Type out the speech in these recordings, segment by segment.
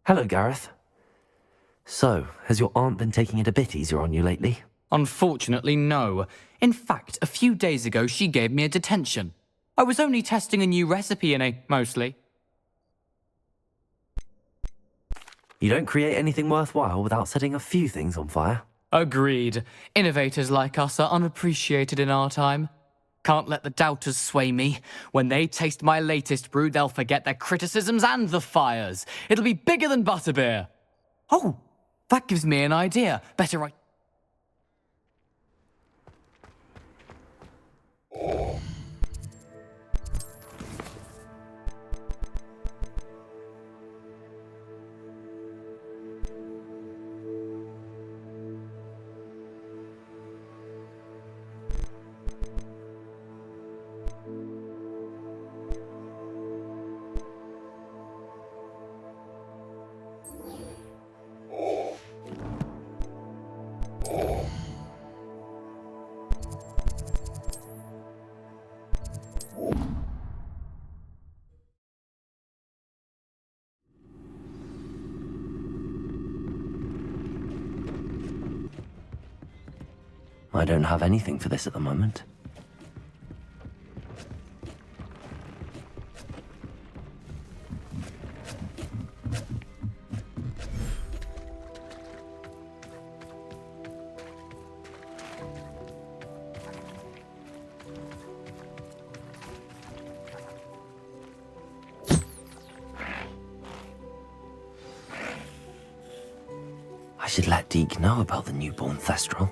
Hello, Gareth. So, has your aunt been taking it a bit easier on you lately? Unfortunately, no. In fact, a few days ago, she gave me a detention. I was only testing a new recipe in a, mostly. You don't create anything worthwhile without setting a few things on fire. Agreed. Innovators like us are unappreciated in our time. Can't let the doubters sway me. When they taste my latest brew, they'll forget their criticisms and the fires. It'll be bigger than butterbeer. Oh, that gives me an idea. Better write... I don't have anything for this at the moment. I should let Deke know about the newborn Thestral.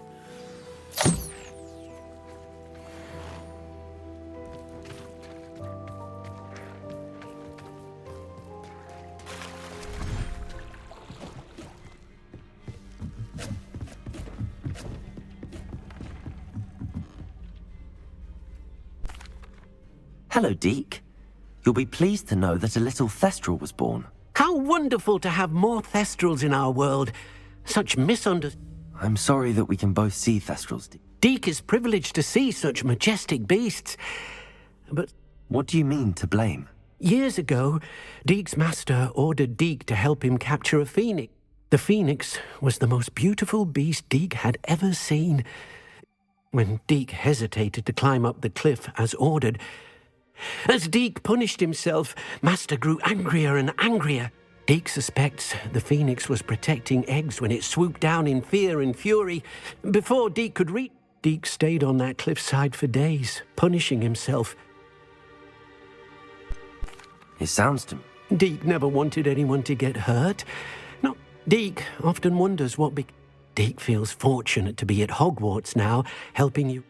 Hello, Deke. You'll be pleased to know that a little Thestral was born. How wonderful to have more Thestrals in our world. Such I'm sorry that we can both see Thestrals, Deke. Deke is privileged to see such majestic beasts. But What do you mean, to blame? years ago, Deke's master ordered Deke to help him capture a phoenix. The phoenix was the most beautiful beast Deke had ever seen. When Deke hesitated to climb up the cliff as ordered, as Deke punished himself, Master grew angrier and angrier. Deke suspects the phoenix was protecting eggs when it swooped down in fear and fury. Before Deke could reach, Deke stayed on that cliffside for days, punishing himself. It sounds to me. Deke never wanted anyone to get hurt. No, Deke often wonders what Deke feels fortunate to be at Hogwarts now, helping you.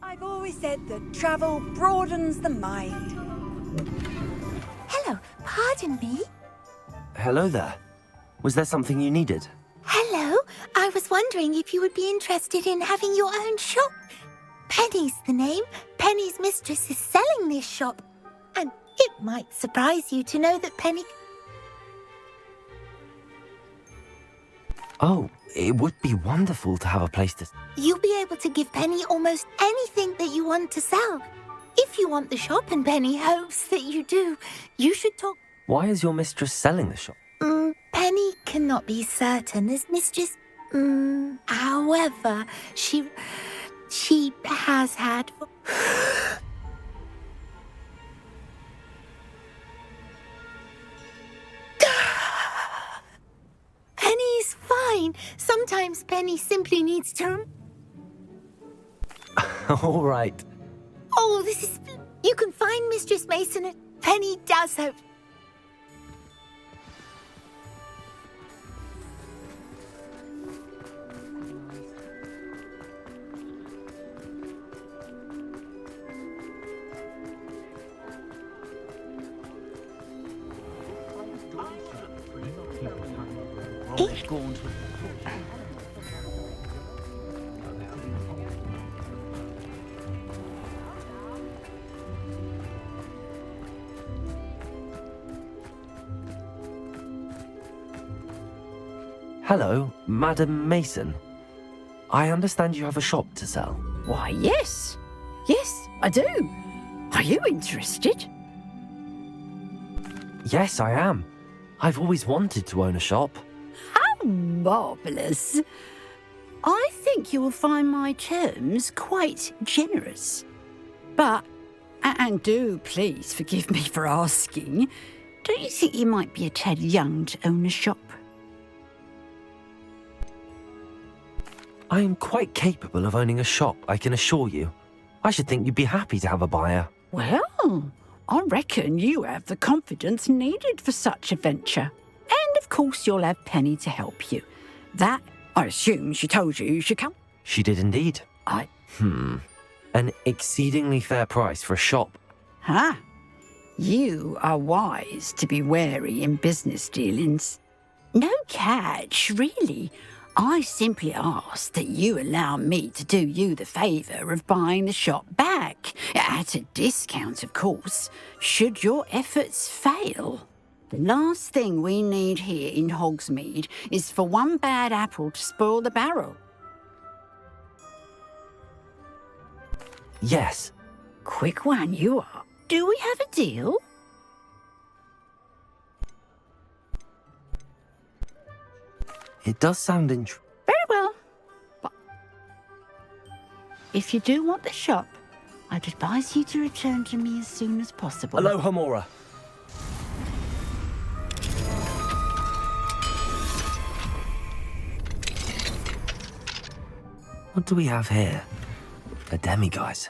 I've always said that travel broadens the mind. Hello, pardon me? Hello there. Was there something you needed? Hello, I was wondering if you would be interested in having your own shop. Penny's the name. Penny's mistress is selling this shop. And it might surprise you to know that Penny... Oh, it would be wonderful to have a place to... You'll be able to give Penny almost anything that you want to sell. If you want the shop and Penny hopes that you do, you should talk... Why is your mistress selling the shop? Penny cannot be certain as mistress... however, she has had... fine. Sometimes Penny simply needs to... All right. Oh, this is... You can find Mistress Mason at Penny Does Hope. Hello, Madam Mason. I understand you have a shop to sell. Why, yes. Yes, I do. Are you interested? Yes, I am. I've always wanted to own a shop. How marvellous. I think you will find my terms quite generous. But, and do please forgive me for asking, don't you think you might be a tad young to own a shop? I am quite capable of owning a shop, I can assure you. I should think you'd be happy to have a buyer. Well, I reckon you have the confidence needed for such a venture. And of course you'll have Penny to help you. That, I assume, she told you should come. She did indeed. An exceedingly fair price for a shop. Huh? You are wise to be wary in business dealings. No catch, really. I simply ask that you allow me to do you the favour of buying the shop back, at a discount, of course, should your efforts fail. The last thing we need here in Hogsmeade is for one bad apple to spoil the barrel. Yes. Quick one you are. Do we have a deal? It does sound Very well. But if you do want the shop, I'd advise you to return to me as soon as possible. Hello, Homora. What do we have here? A demiguise.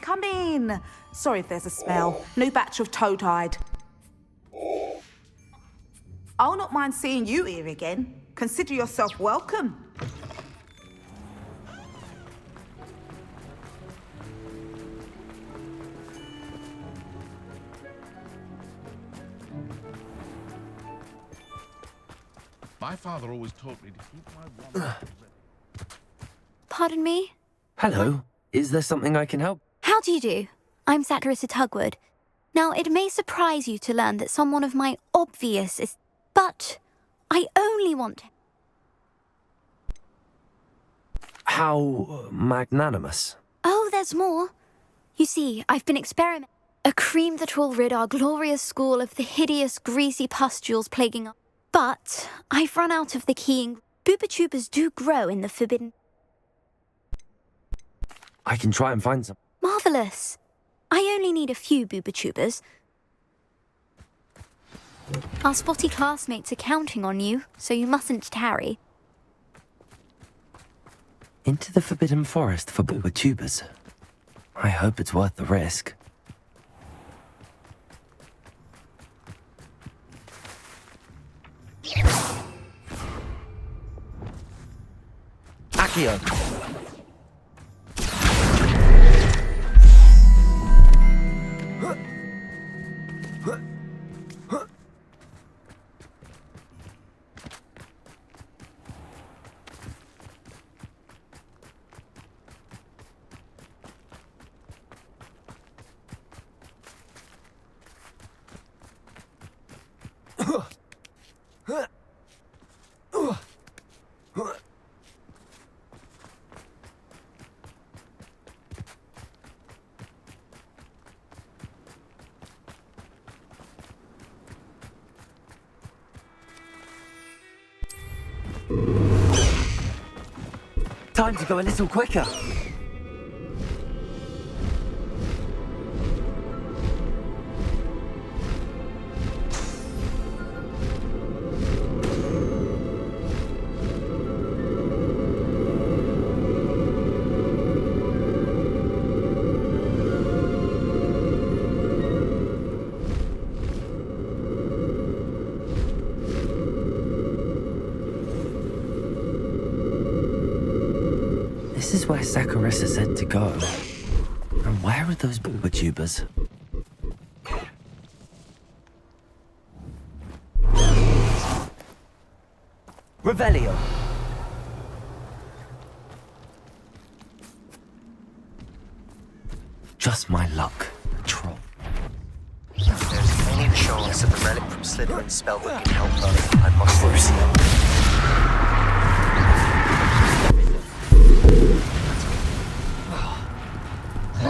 Come in. Sorry if there's a smell. New batch of toad-hide. I'll not mind seeing you here again. Consider yourself welcome. My father always taught me to keep my wallet. Pardon me? Hello. Is there something I can help? How do you do? I'm Clarissa Tugwood. Now, it may surprise you to learn that someone of my obvious is... But I only want... How magnanimous. Oh, there's more. You see, I've been experimenting... A cream that will rid our glorious school of the hideous, greasy pustules plaguing us. But I've run out of the key. Booba-tubers do grow in the forbidden... I can try and find some. Marvellous. I only need a few booba-tubers. Our spotty classmates are counting on you, so you mustn't tarry. Into the Forbidden Forest for booba-tubers. I hope it's worth the risk. Accio! Time to go a little quicker. This is where Saccharissa said to go. And where are those booba-tubers? Revelio. Just my luck, troll. If there's any chance of the relic from Slytherin's spell that can help her, I must use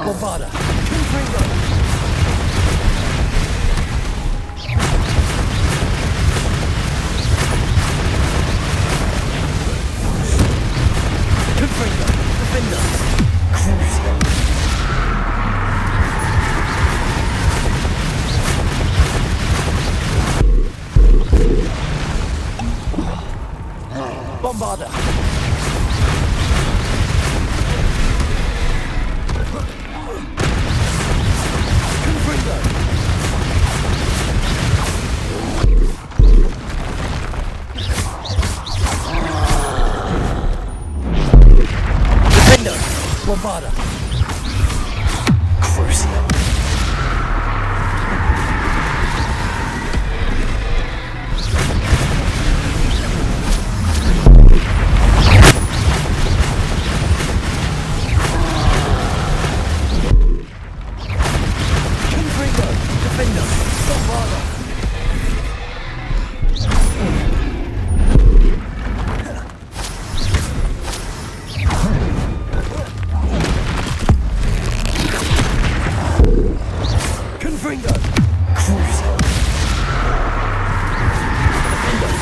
Bombarda. Confringo. Defender. Crucio. Bombarda. Bombarda. Crucio. Confringo. Defender. Bombarda. Confringo. Crucio. Defender.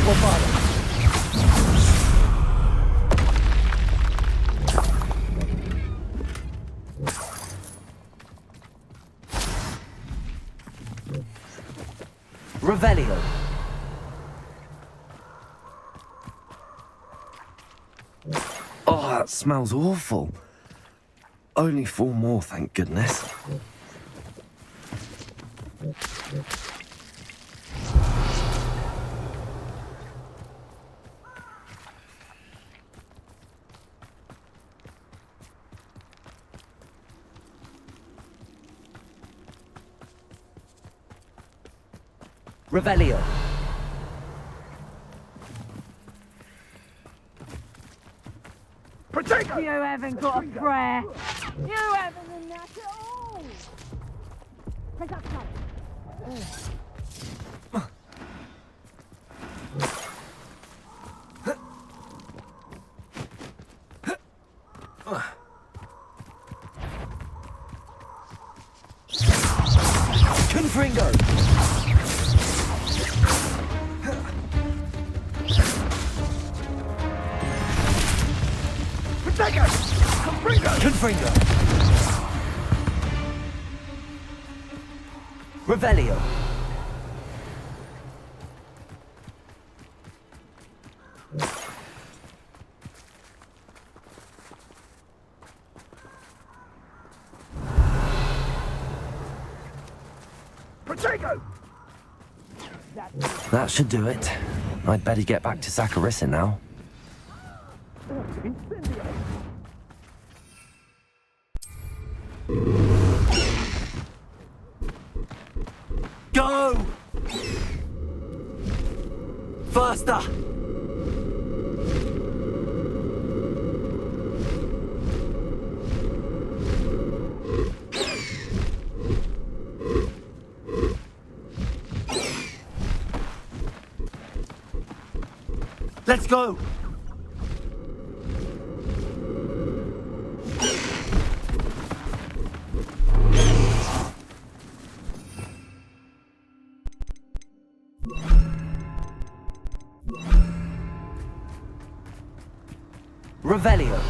Bombarda. Revelio. Oh, that smells awful. Only 4 more, thank goodness. Revelio. You haven't got a prayer. You haven't done that at all. Take that side. Confringo. Confringo. Revelio. That should do it. I'd better get back to Saccharissa now. Go! Faster! Let's go! Revelio.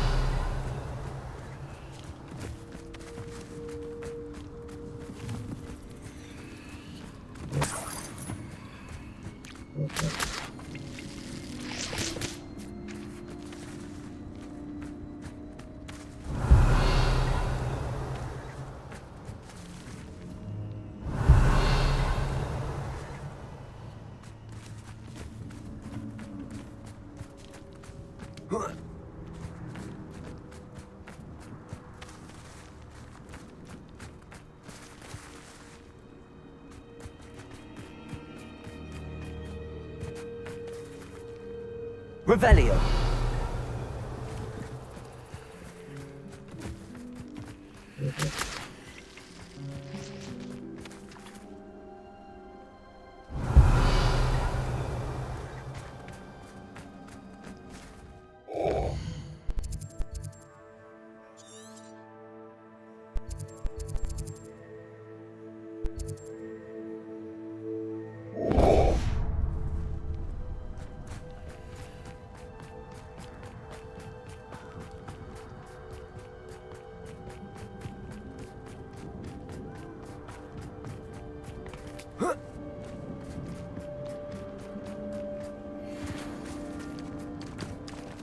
Revelio.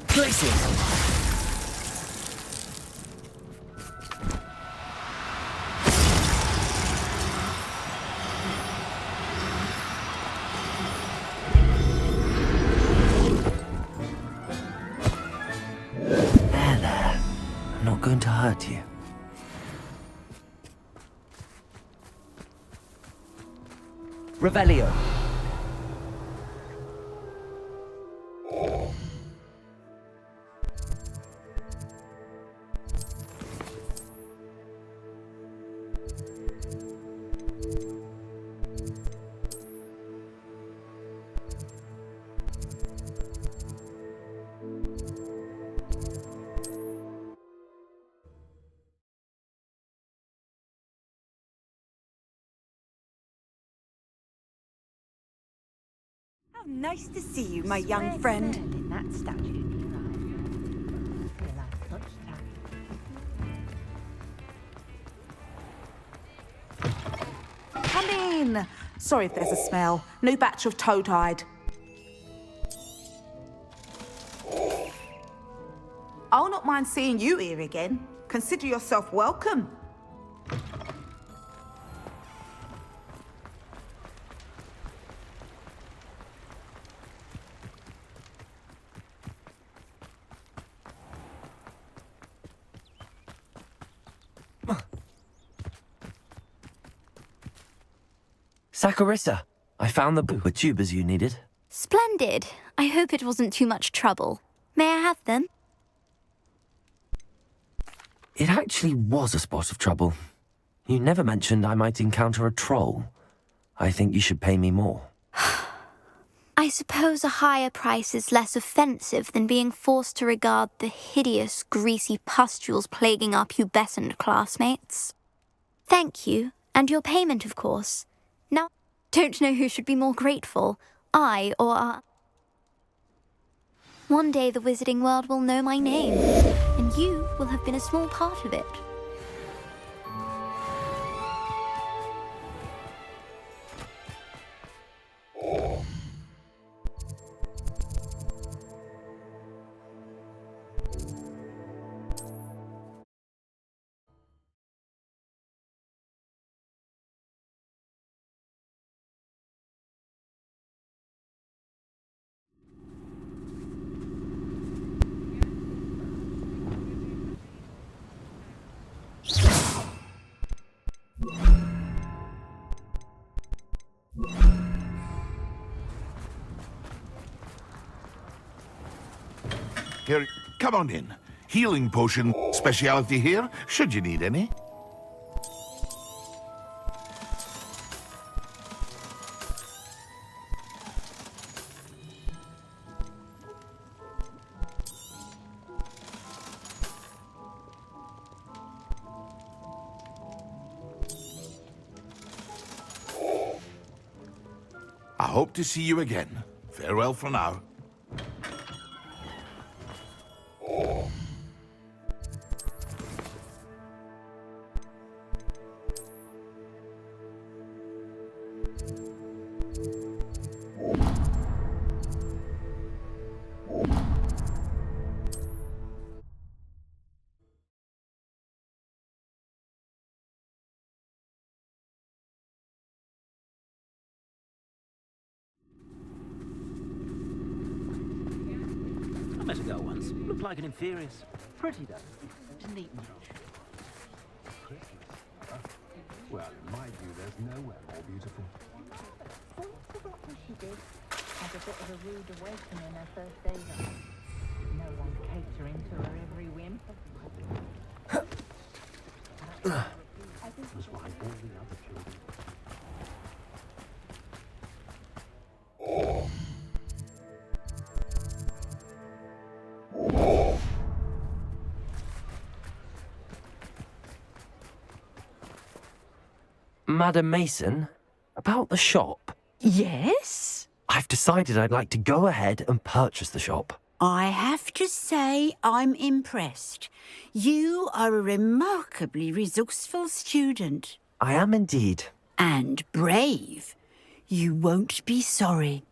Places. There. I'm not going to hurt you. Revelio. How nice to see you, my young friend. In that statue. Come in. Sorry if there's a smell. New batch of toad-hide. I'll not mind seeing you here again. Consider yourself welcome. Saccharissa, I found the booper tubers you needed. Splendid. I hope it wasn't too much trouble. May I have them? It actually was a spot of trouble. You never mentioned I might encounter a troll. I think you should pay me more. I suppose a higher price is less offensive than being forced to regard the hideous, greasy pustules plaguing our pubescent classmates. Thank you, and your payment, of course. Now, don't know who should be more grateful, I or our... One day the wizarding world will know my name, and you will have been a small part of it. Here, come on in. Healing potion speciality here, should you need any. hope to see you again. Farewell for now. I met a girl once. Looked like an inferior's. Pretty though. Didn't eat much. Well, in my view, there's nowhere more beautiful. Forgot what she did. Had a bit of a rude awakening her first day there. No one catering to her every whim. Just like all the other children. Madam Mason, about the shop. Yes? I've decided I'd like to go ahead and purchase the shop. I have to say I'm impressed. You are a remarkably resourceful student. I am indeed. And brave. You won't be sorry.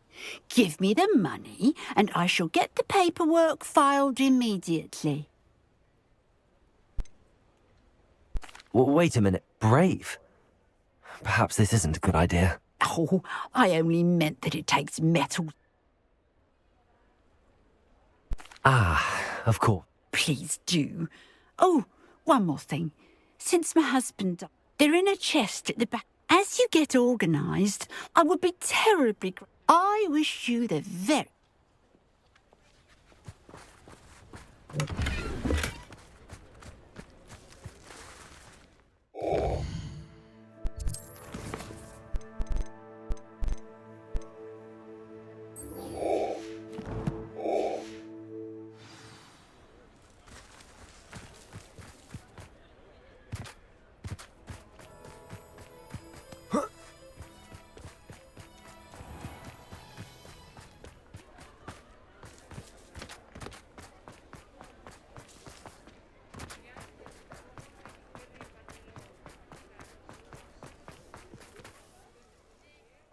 Give me the money and I shall get the paperwork filed immediately. Wait a minute. Brave? Perhaps this isn't a good idea. Oh, I only meant that it takes metal. Ah, of course. Please do. Oh, one more thing. Since my husband died, they're in a chest at the back. As you get organised, I would be terribly grateful. I wish you the very...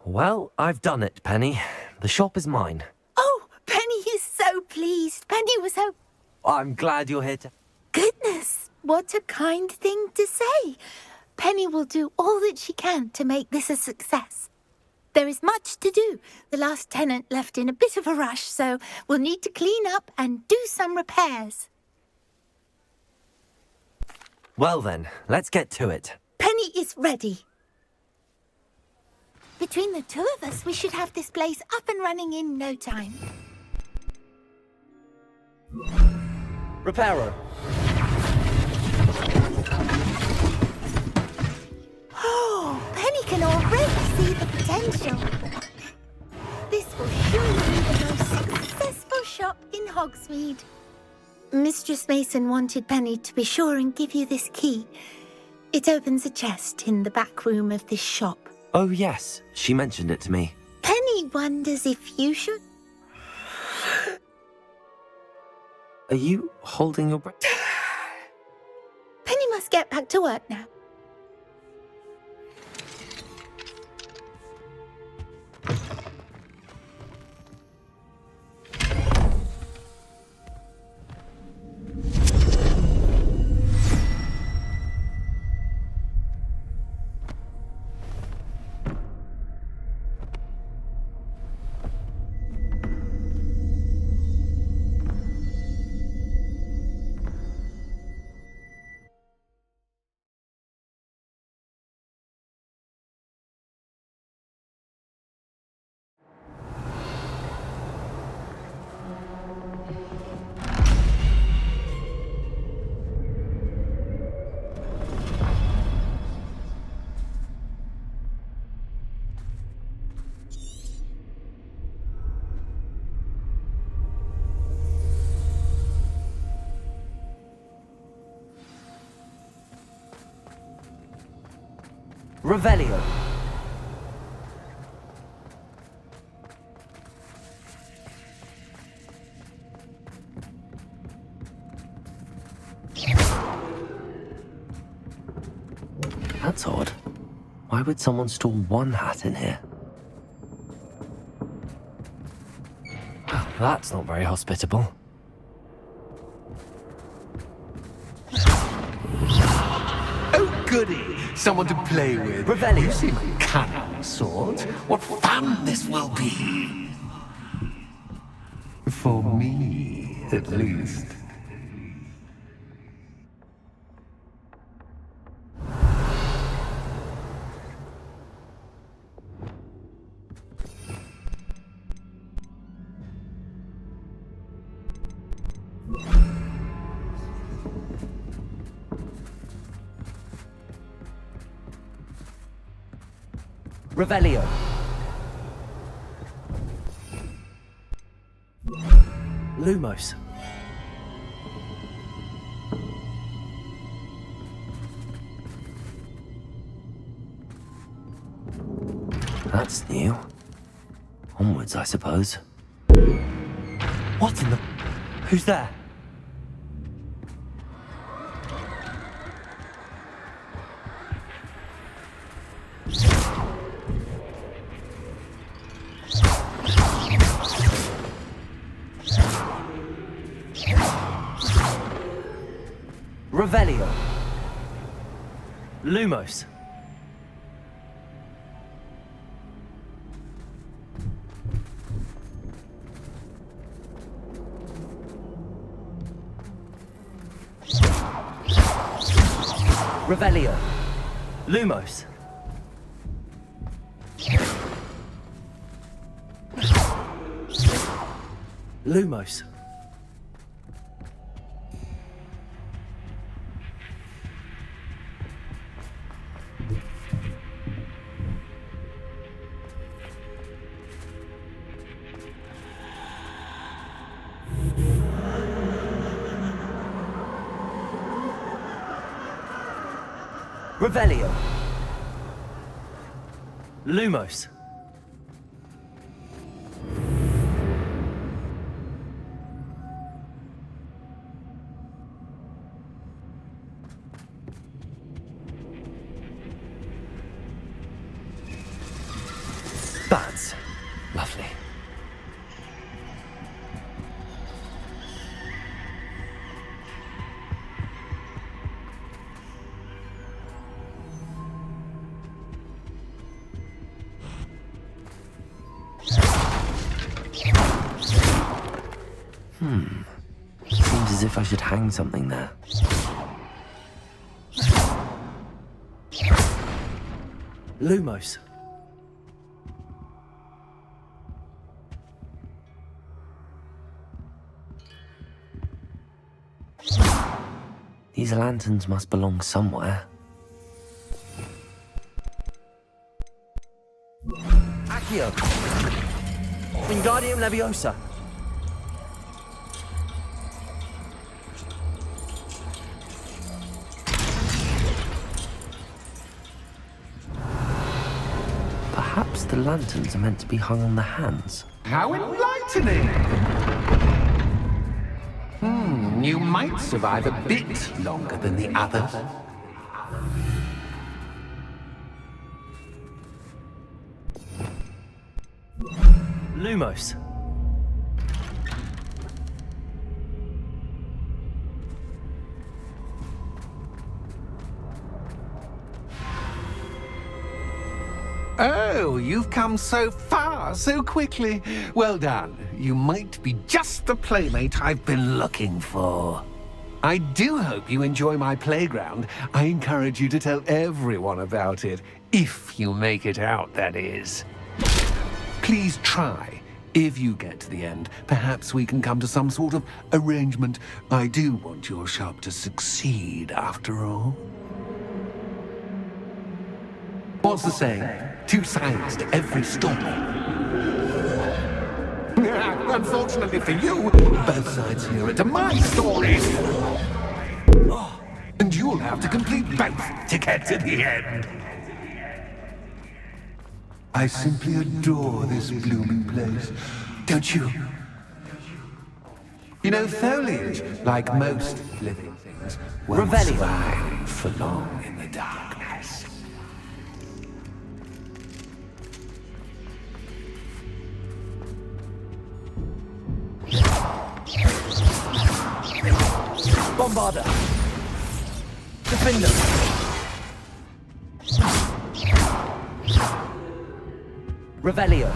Well, I've done it, Penny. The shop is mine. Oh, Penny is so pleased. Penny was so... I'm glad you're here to... Goodness, what a kind thing to say. Penny will do all that she can to make this a success. There is much to do. The last tenant left in a bit of a rush, so we'll need to clean up and do some repairs. Well then, let's get to it. Penny is ready. Between the two of us, we should have this place up and running in no time. Repairer. Oh, Penny can already see the potential. This will surely be the most successful shop in Hogsmeade. Mistress Mason wanted Penny to be sure and give you this key. It opens a chest in the back room of this shop. Oh yes, she mentioned it to me. Penny wonders if you should... Are you holding your breath? Penny must get back to work now. Revelio. That's odd. Why would someone store one hat in here? Well, that's not very hospitable. Oh, goody! Someone to play with. Revelio. You seem a cunning sort. What fun this will be! For me, at least. Revelio. Lumos. That's new. Onwards, I suppose. What in the... Who's there? Revelio. Lumos. Revelio. Lumos. Lumos. Revelio. Lumos. That's lovely. Seems as if I should hang something there. Lumos. These lanterns must belong somewhere. Accio! Wingardium Leviosa! Perhaps the lanterns are meant to be hung on the hands. How enlightening! You might survive a bit longer than the others. Lumos. Oh, you've come so far, so quickly. Well done. You might be just the playmate I've been looking for. I do hope you enjoy my playground. I encourage you to tell everyone about it. If you make it out, that is. Please try. If you get to the end, perhaps we can come to some sort of arrangement. I do want your shop to succeed, after all. What's the saying? Two sides to every story. Unfortunately for you, both sides hear it to my stories. And you'll have to complete both to get to the end. I simply adore this blooming place, don't you? You know, foliage, like most living things, won't survive for long in the darkness. Bombarda. Defender. Revelio.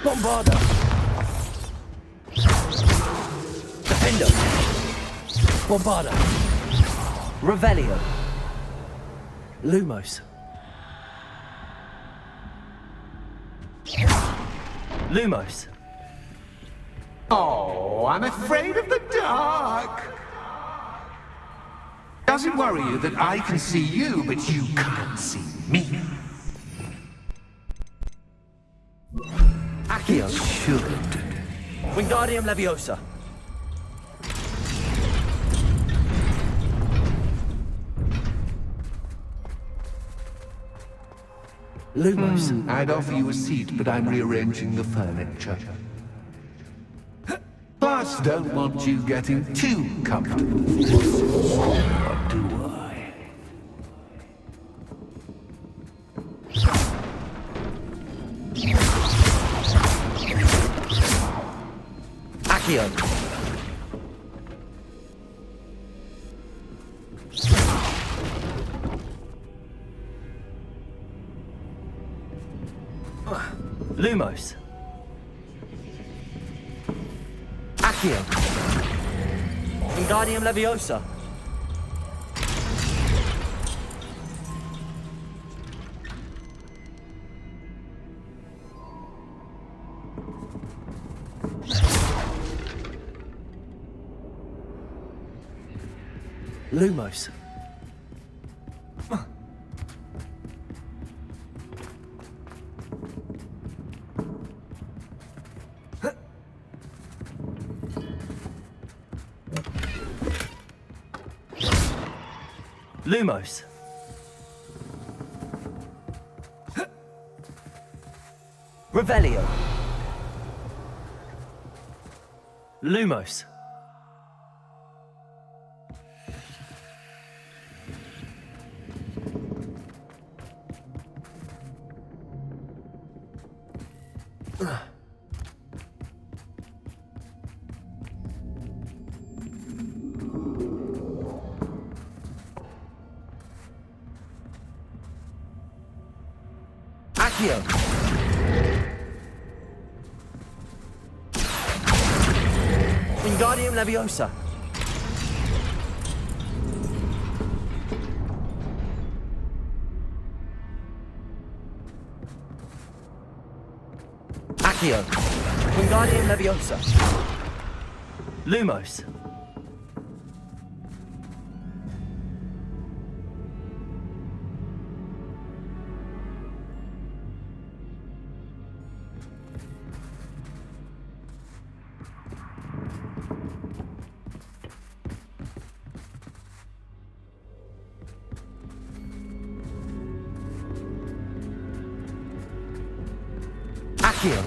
Bombarda. Defender. Bombarda. Revelio. Lumos. Lumos. Oh, I'm afraid of the dark. Does it worry you that I can see you, but you can't see me? Accio. Should. Wingardium Leviosa. Lumos. I'd offer you a seat, but I'm rearranging the furniture. Plus, don't want you getting too comfortable. What do I? Accio. Lumos. Accio. Wingardium Leviosa. Lumos. Lumos. Revelio. Lumos. Accio. Wingardium Leviosa. Accio. Wingardium Leviosa. Lumos. Accio.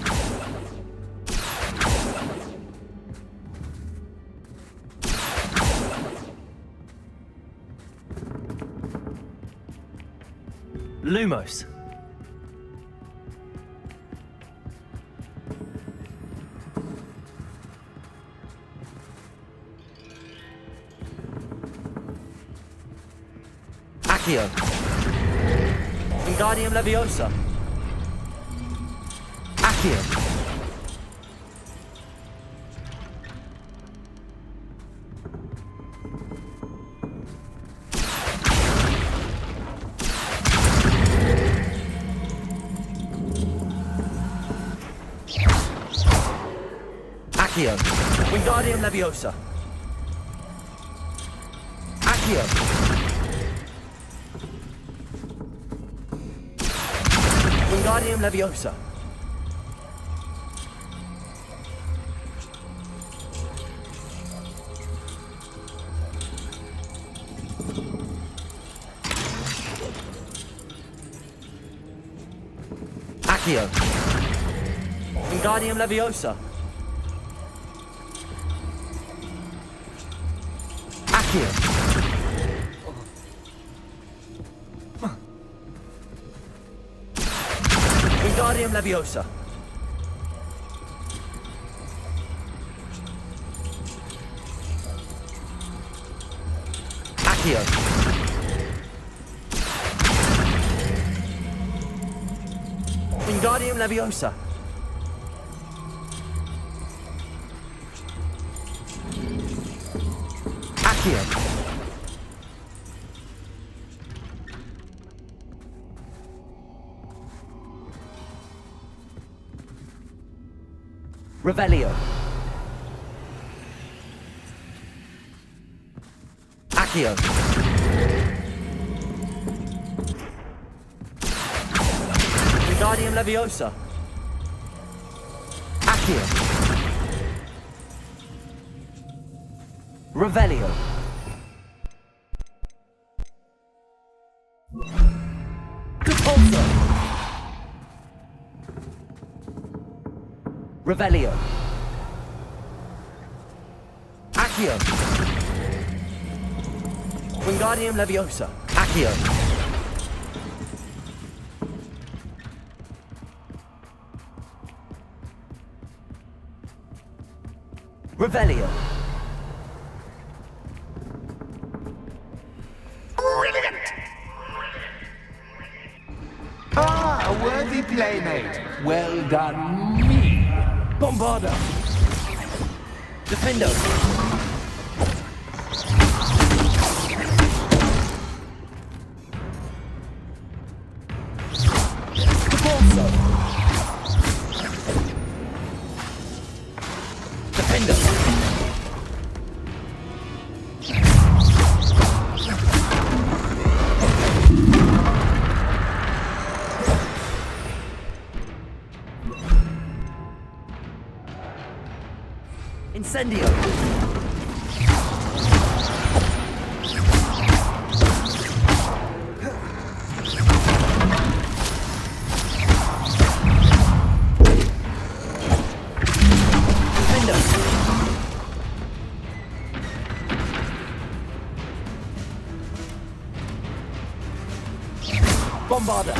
Lumos. Accio. Wingardium Leviosa. Accio. Accio. Wingardium Leviosa. Accio. Wingardium Leviosa. Accio. Wingardium Leviosa. Accio. Wingardium Leviosa. Accio. Wingardium Leviosa. Accio. Revelio. Accio. Wingardium Leviosa. Accio. Revelio. Repulsor. Revelio. Accio. Wingardium Leviosa. Accio. Revelio. Brilliant! Ah, a worthy playmate. Well done, me. Bombarda. Defendo. Repulsor. Defendo. Incendio. Bombarda.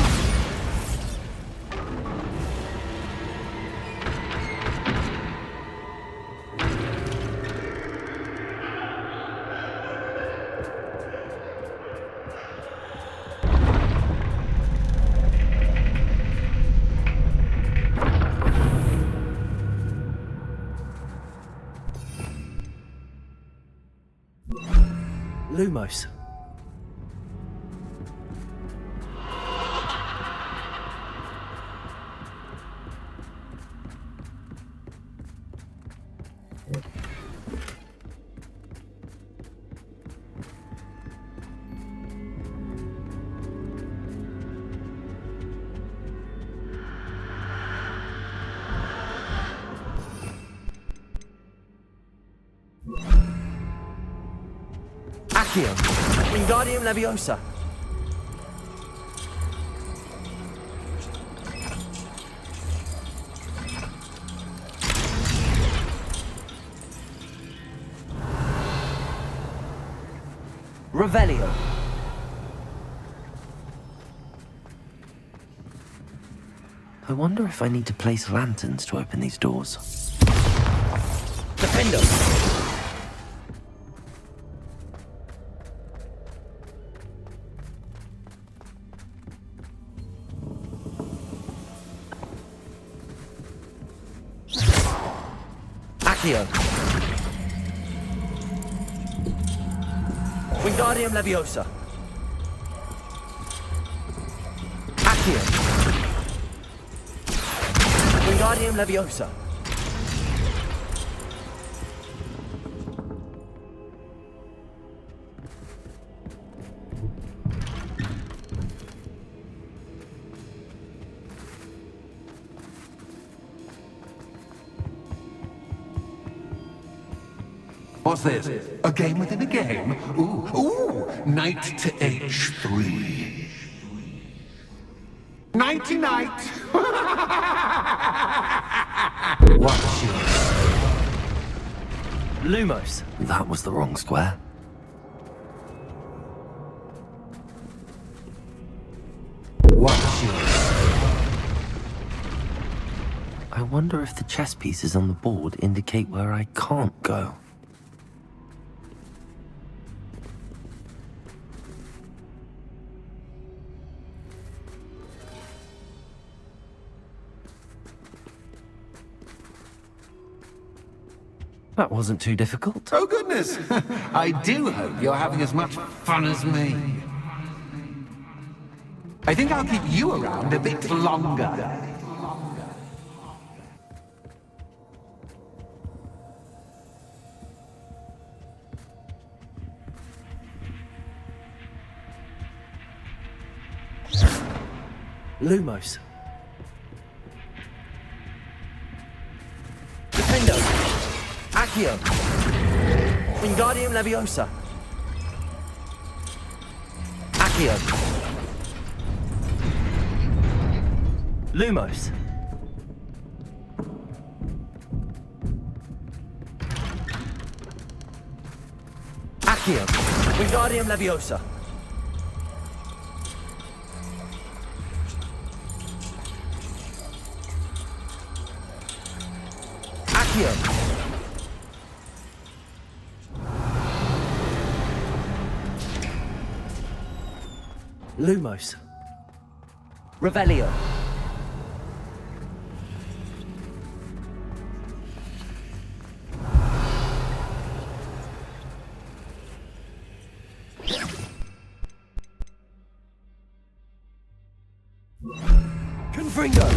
Lumos. Accio. Wingardium Leviosa. Revelio. I wonder if I need to place lanterns to open these doors. Defendo. Accio. Wingardium Leviosa. Accio. Wingardium Leviosa. What's this? A game within a game? Ooh, knight to H3. Nighty-night! Watch yours. Lumos. That was the wrong square. Watch yours. I wonder if the chess pieces on the board indicate where I can't go. That wasn't too difficult. Oh, goodness! I do hope you're having as much fun as me. I think I'll keep you around a bit longer. Lumos. Defendo. Accio. Wingardium Leviosa. Accio. Lumos. Accio. Wingardium Leviosa. Accio. Lumos. Revelio. Confringo.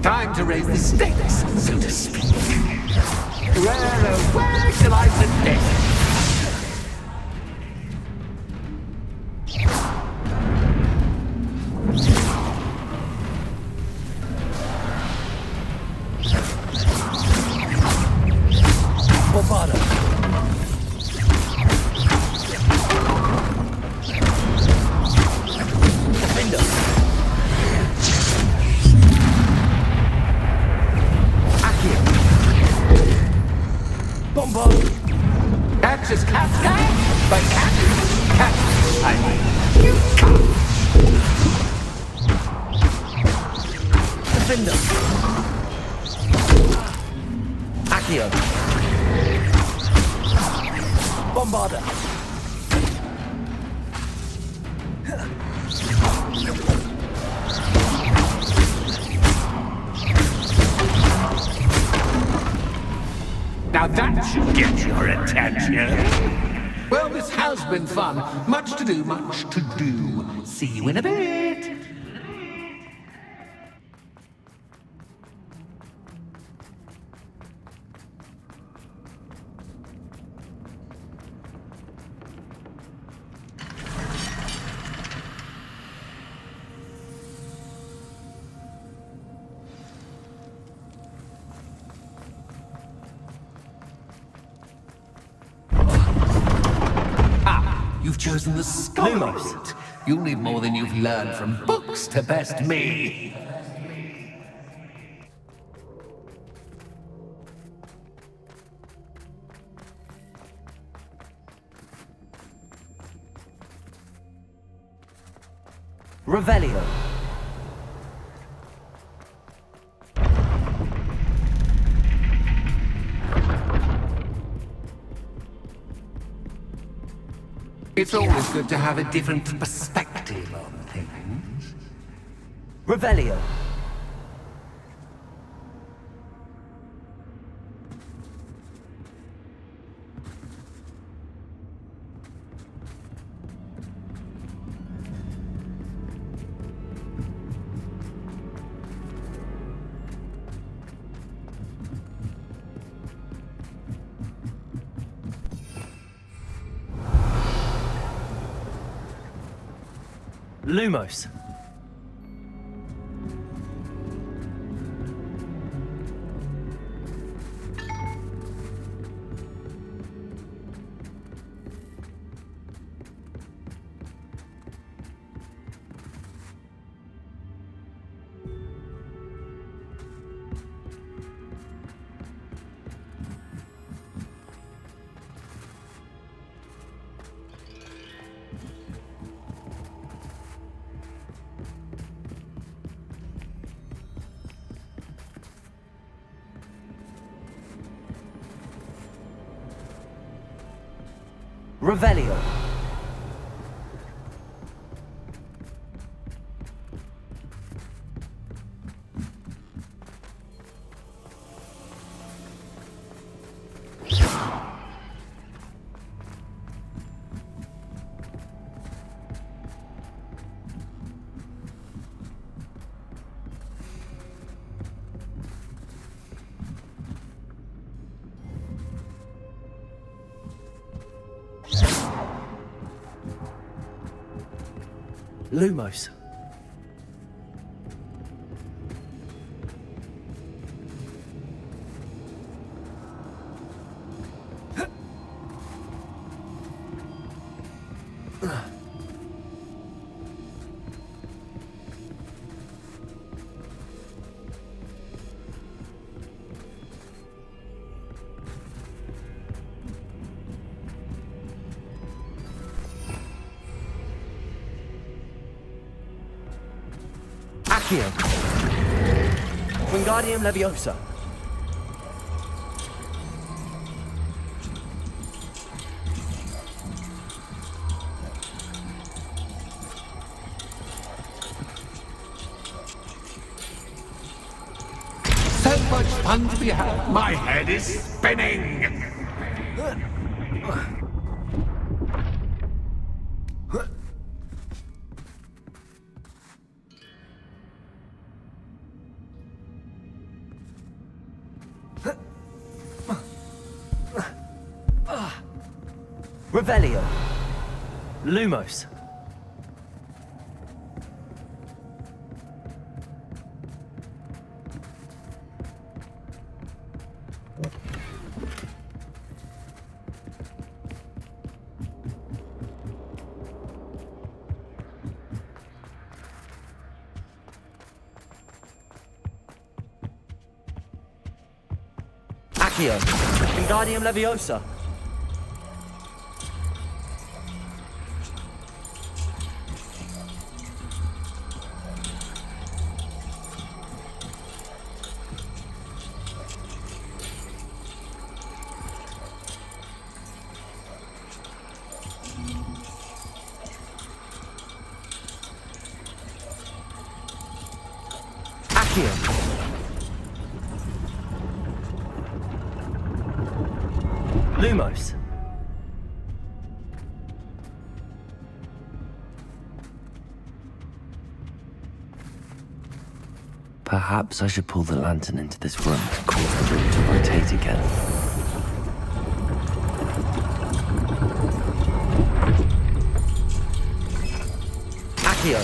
Time to raise the stakes, so to speak. Where shall I suggest? Bombarda. Defender. Accio. Bombard. Catch is catch, but catch, I mean, you can't. Defender. Accio. Bombarda. Now that should get your attention. Well, this has been fun. Much to do, much to do. See you in a bit. You've chosen the scholar route. You'll need more than you've learned from books to best me. Revelio. It's always good to have a different perspective on things. Revelio. Lumos. Revelio. Lumos. Accio. Wingardium Leviosa. So much fun to be had. My head is spinning. Revelio. Lumos. Accio. Wingardium Leviosa. Accio. Lumos. Perhaps I should pull the lantern into this room to cause the room to rotate again. Accio.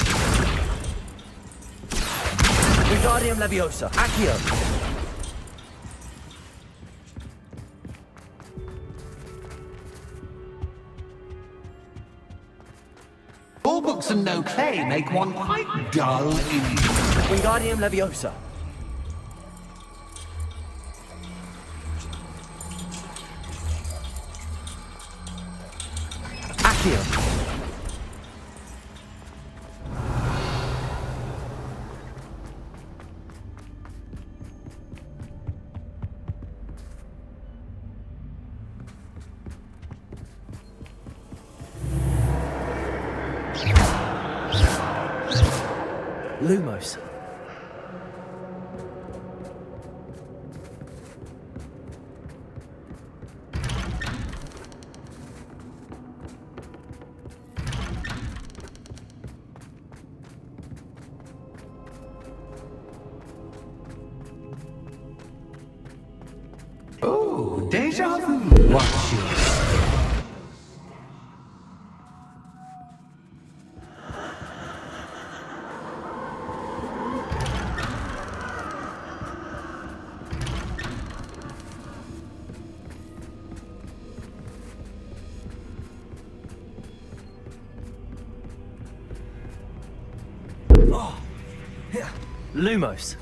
Wingardium Leviosa. Accio. All books and no clay make one quite dull indeed. Wingardium Leviosa. Accio. Lumos. Oh, deja vu. Watch you. Lumos.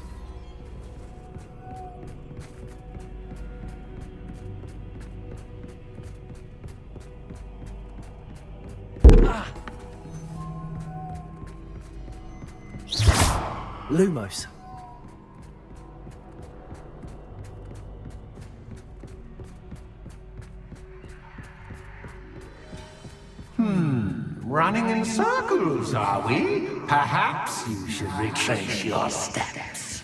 Lumos. Running in circles, are we? Perhaps you should retrace your steps.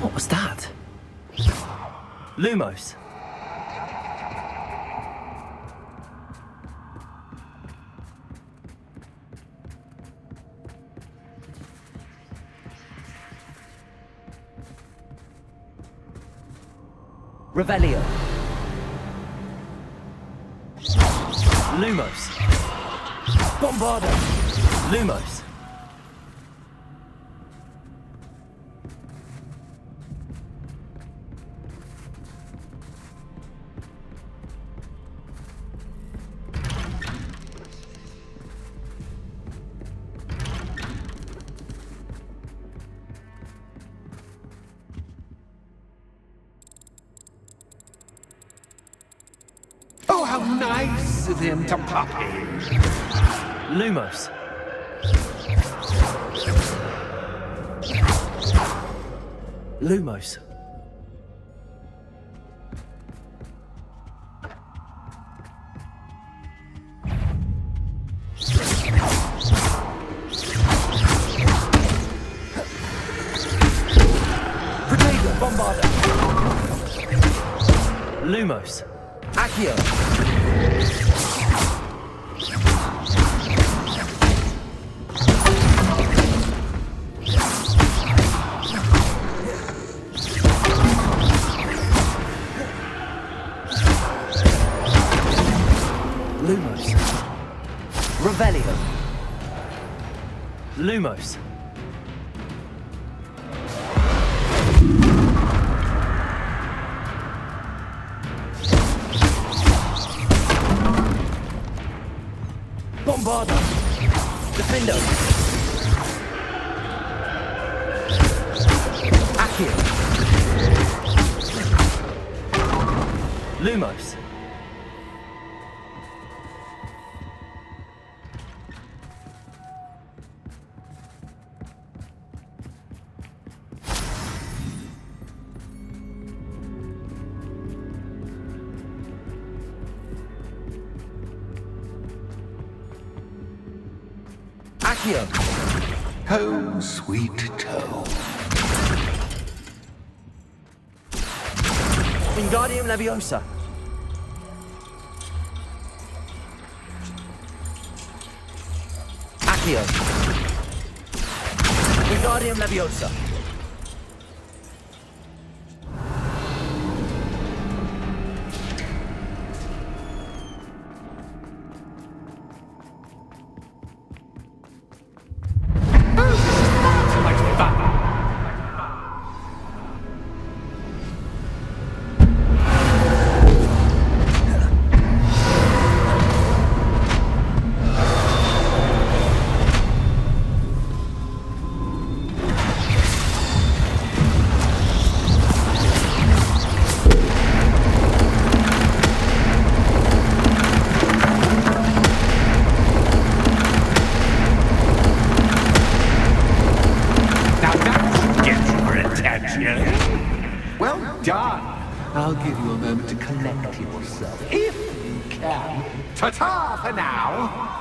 What was that? Lumos. Revelio. Lumos. Bombardo. Lumos. Oh, how nice of him to pop in. Lumos. Lumos. Protego. Bombarda. Lumos. Accio. Lumos. Revelio. Lumos. Bombarda. Defendo. Accio. Lumos. Accio. Home, sweet toe. Wingardium Leviosa. Accio. Wingardium Leviosa. Well done. I'll give you a moment to collect yourself, if you can. Ta-ta for now.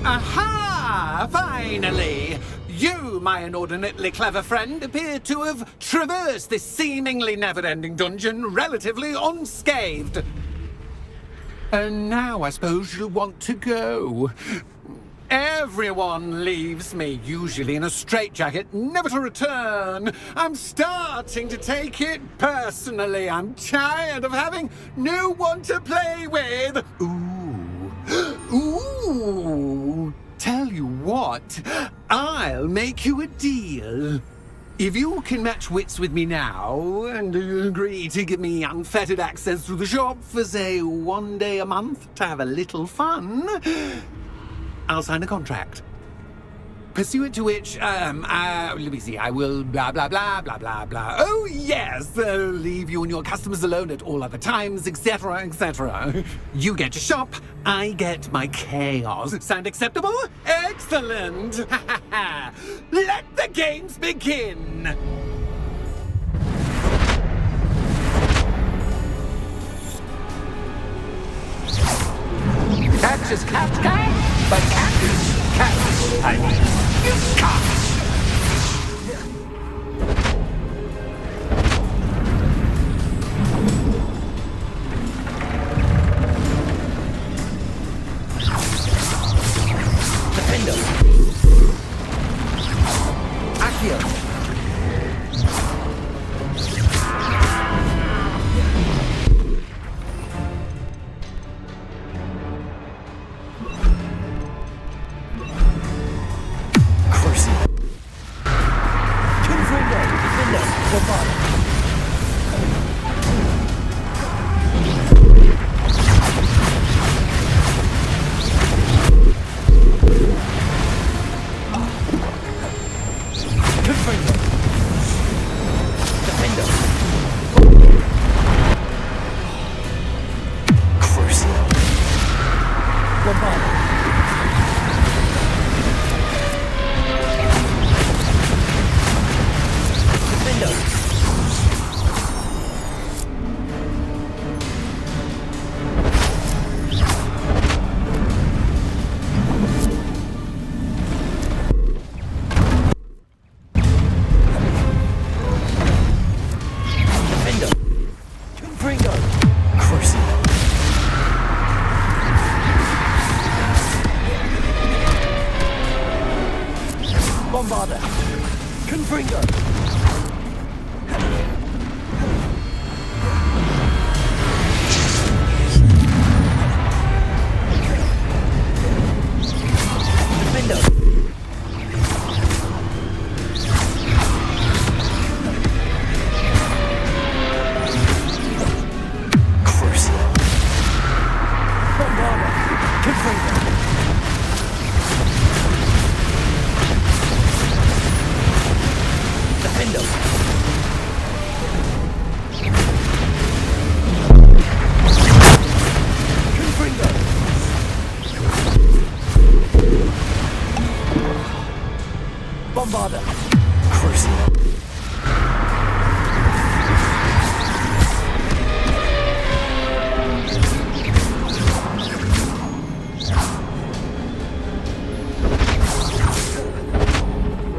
Aha! Finally! You, my inordinately clever friend, appear to have traversed this seemingly never-ending dungeon relatively unscathed. And now I suppose you'll want to go. Everyone leaves me, usually in a straitjacket, never to return. I'm starting to take it personally. I'm tired of having no one to play with. Ooh. Tell you what, I'll make you a deal. If you can match wits with me now and agree to give me unfettered access to the shop for, say, 1 day a month to have a little fun, I'll sign a contract. Pursuant to which, let me see, I will blah, blah, blah, blah, blah, blah. Oh, yes, leave you and your customers alone at all other times, etc., etc. You get your shop, I get my chaos. Sound acceptable? Excellent! Let the games begin! Catch is cat, but cat is cat. I mean, you can't. Defender. Accio.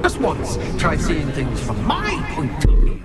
Just once, try seeing things from my point of view.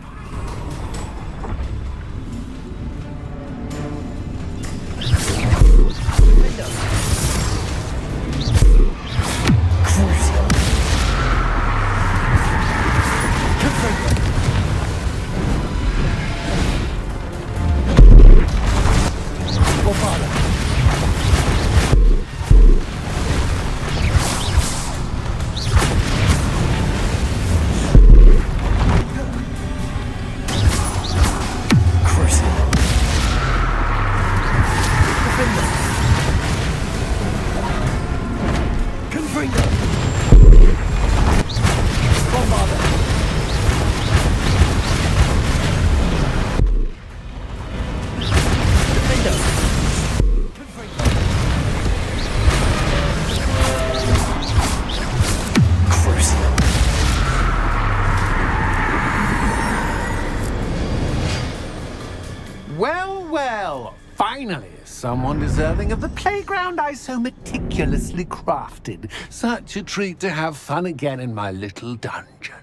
Well, finally, someone deserving of the playground I so meticulously crafted. Such a treat to have fun again in my little dungeon.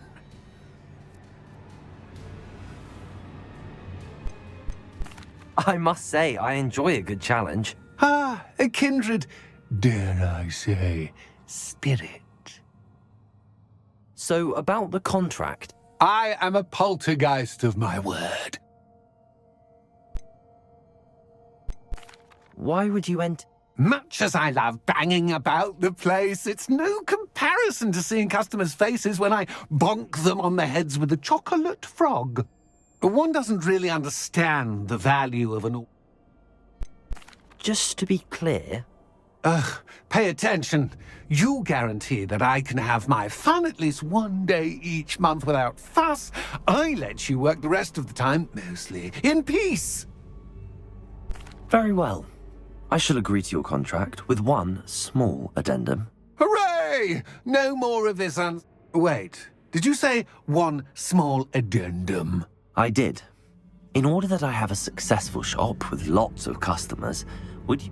I must say, I enjoy a good challenge. A kindred, dare I say, spirit. So, about the contract. I am a poltergeist of my word. Why would you enter? Much as I love banging about the place, it's no comparison to seeing customers' faces when I bonk them on the heads with a chocolate frog. One doesn't really understand the value of an... Just to be clear... Pay attention. You guarantee that I can have my fun at least one day each month without fuss. I let you work the rest of the time, mostly in peace. Very well. I shall agree to your contract with one small addendum. Hooray! No more of this Wait, did you say one small addendum? I did. In order that I have a successful shop with lots of customers, would you...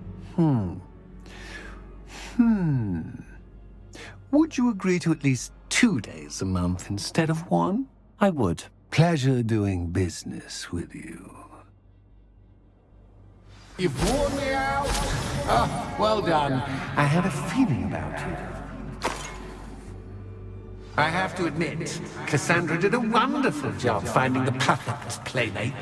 Would you agree to at least 2 days a month instead of one? I would. Pleasure doing business with you. You've worn me out. Well done. I had a feeling about you. I have to admit, Cassandra did a wonderful job finding the perfect playmate.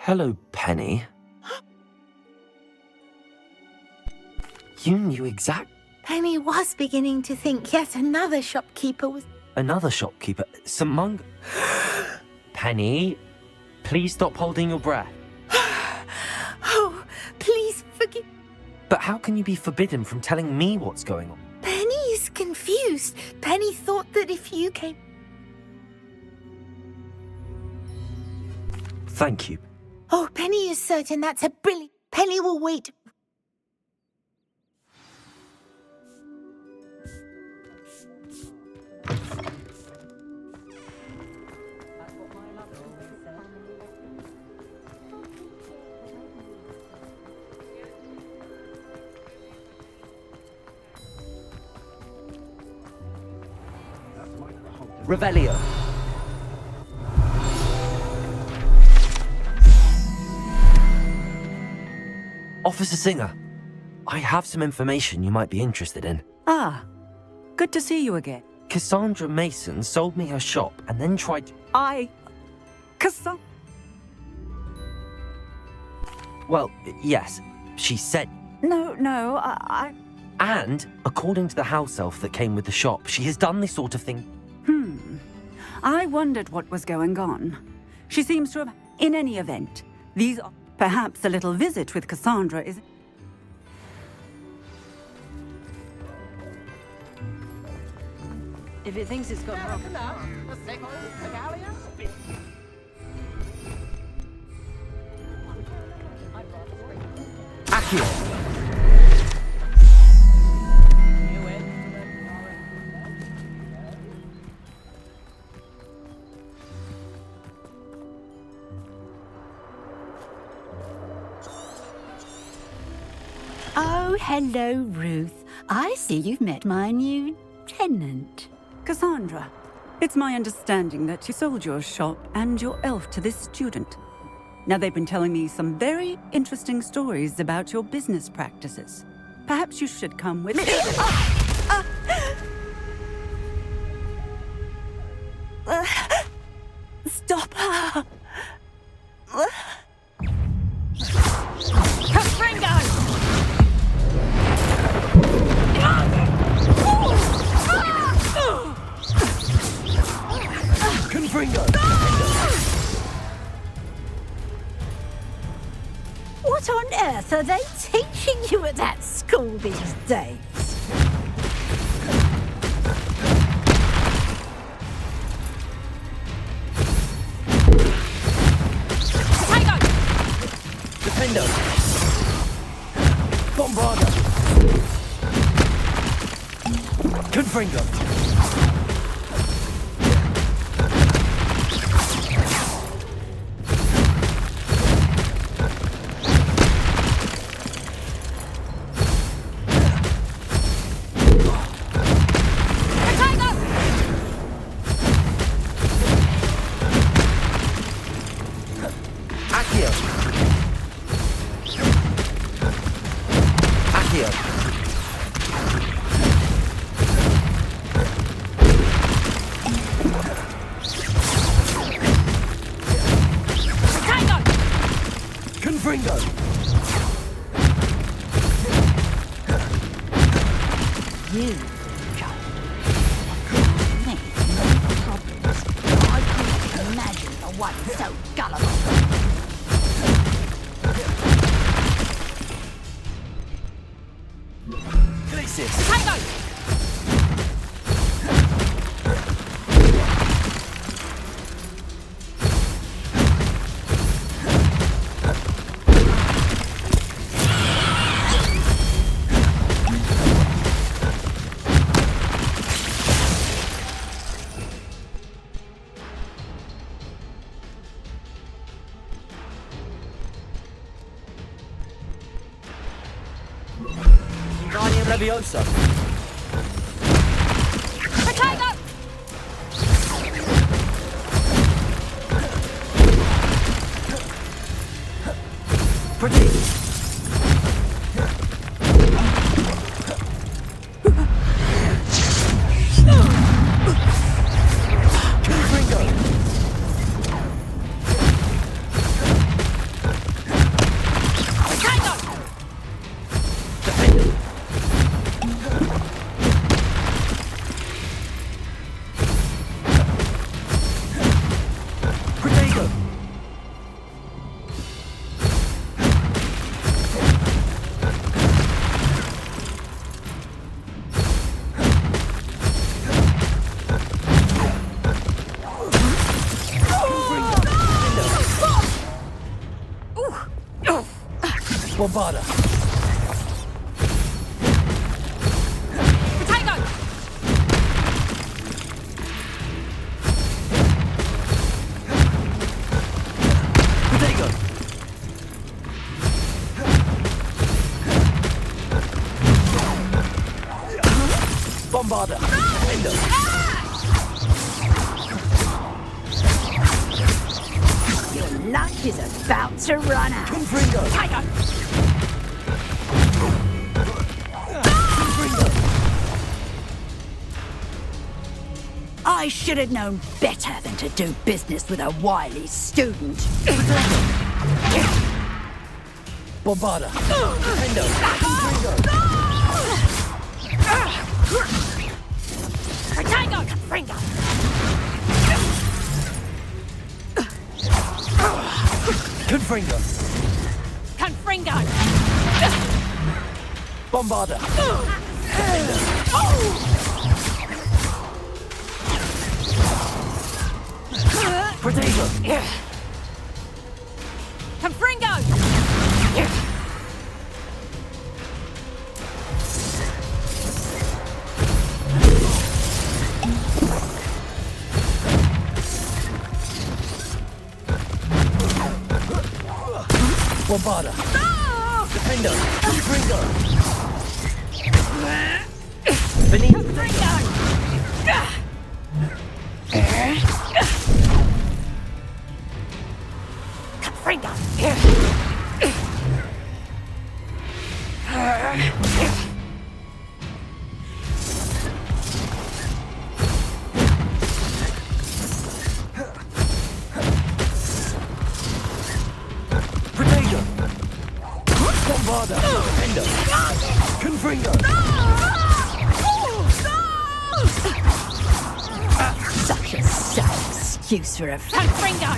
Hello, Penny. You knew exact... Penny was beginning to think yet another shopkeeper was... Another shopkeeper? Some Penny, please stop holding your breath. Oh, please forgive... But how can you be forbidden from telling me what's going on? Penny is confused. Penny thought that if you came... Thank you. Oh, Penny is certain that's a brilliant... Penny will wait. Revelio. Officer Singer, I have some information you might be interested in. Ah, good to see you again. Cassandra Mason sold me her shop and then tried to... Cassandra? Well, yes, she said... No, I... And, according to the house elf that came with the shop, she has done this sort of thing... I wondered what was going on. She seems to have... In any event, these are... Perhaps a little visit with Cassandra is... If it thinks it's got wrong... Accio! Oh, hello, Ruth. I see you've met my new tenant. Cassandra, it's my understanding that you sold your shop and your elf to this student. Now, they've been telling me some very interesting stories about your business practices. Perhaps you should come with me. Stop her! Confringo! What on earth are they teaching you at that school these days? Defendo! Bombarda! Confringo! Confringo! You, child, caused me no problems. I couldn't imagine for one so gullible. Glacis! Tango! Wingardium Leviosa! Potato! Pretty! Bombarda! Potato! Potato! Bombarda! Endo! Your luck is about to run out. Confringo! Potato! I should have known better than to do business with a wily student. Bombarda! Endo! Confringo! Potato! Fringo! Confringo! Confringo! Bombarda! Potato! Confringo! Bombarda! Defendo! Confringo! Beneath Potato! Confringo! Potato! Bombarda! Defendo! Confringo! Such a sad excuse for a Confringo!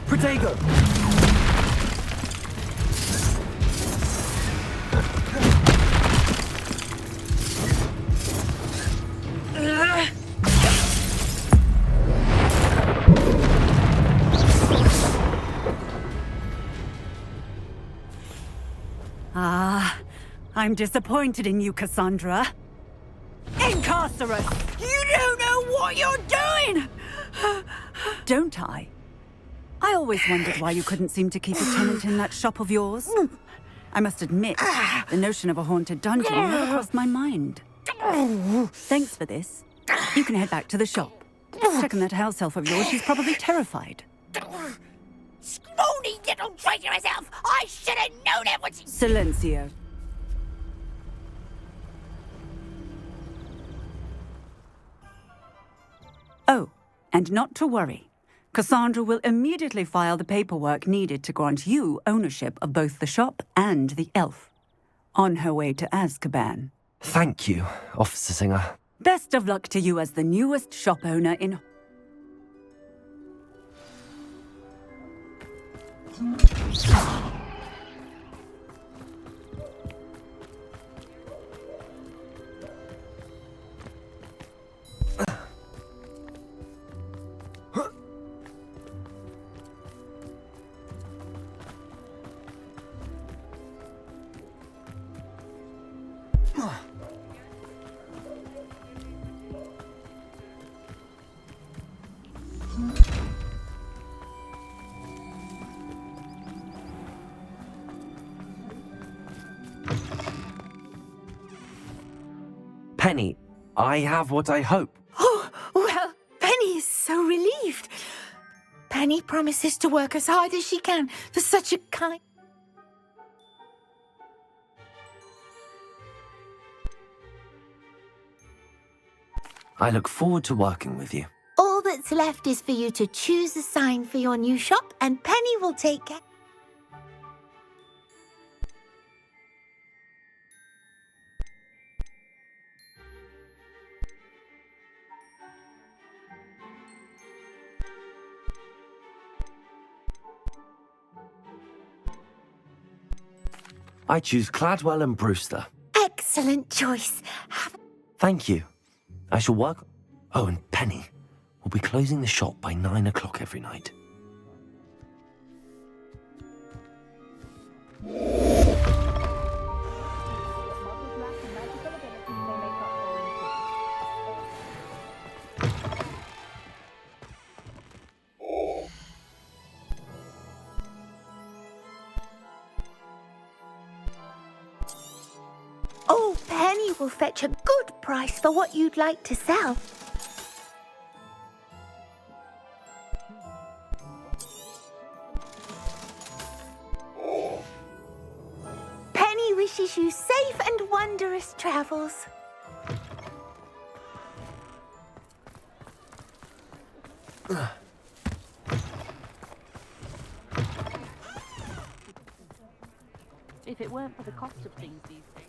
Potato! I'm disappointed in you, Cassandra. Incarcerate! You don't know what you're doing! Don't I? I always wondered why you couldn't seem to keep a tenant in that shop of yours. I must admit, the notion of a haunted dungeon never crossed my mind. Thanks for this. You can head back to the shop. Check on that house elf of yours. She's probably terrified. Scrawny little traitor herself! I should have known it was... Silencio. Oh, and not to worry. Cassandra will immediately file the paperwork needed to grant you ownership of both the shop and the elf. On her way to Azkaban. Thank you, Officer Singer. Best of luck to you as the newest shop owner in... Penny, I have what I hope. Oh, well, Penny is so relieved. Penny promises to work as hard as she can for such a kind... I look forward to working with you. All that's left is for you to choose a sign for your new shop, and Penny will take care. I choose Cladwell and Brewster. Excellent choice. Thank you. I shall work... Oh, and Penny. We'll be closing the shop by 9 o'clock every night. Oh, Penny will fetch a good price for what you'd like to sell. Penny wishes you safe and wondrous travels. If it weren't for the cost of things these days.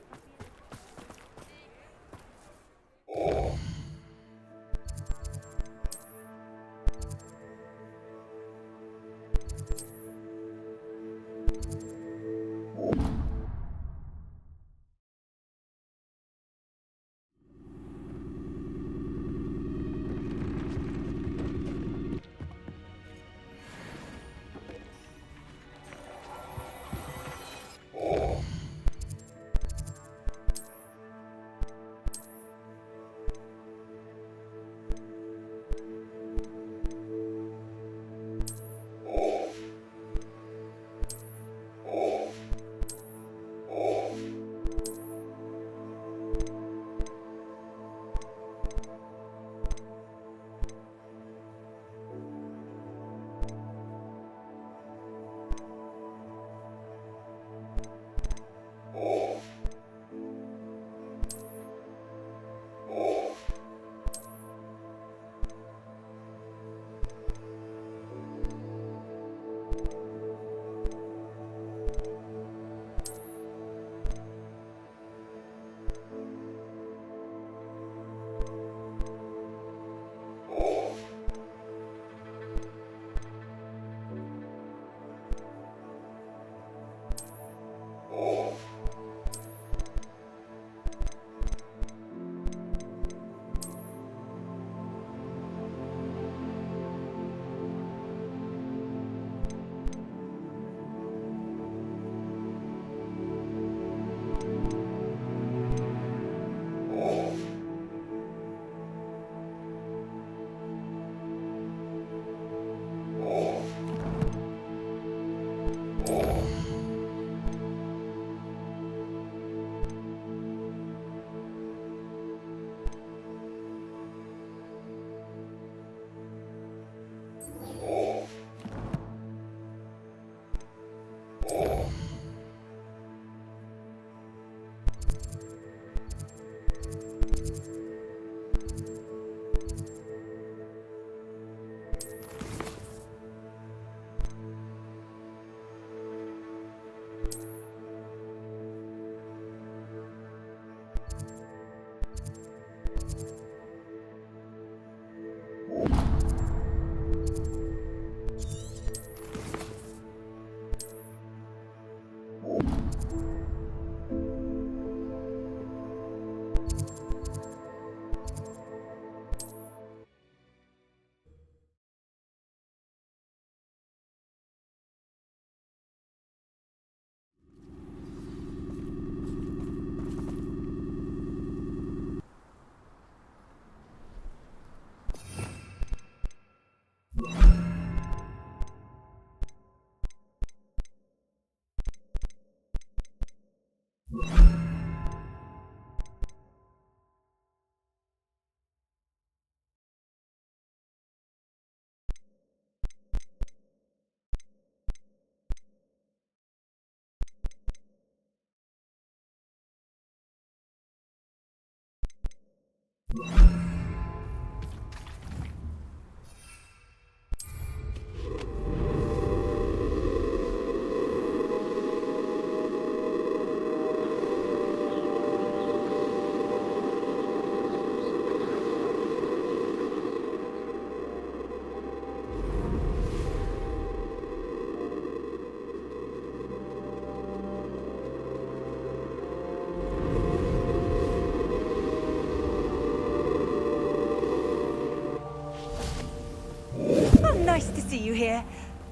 here.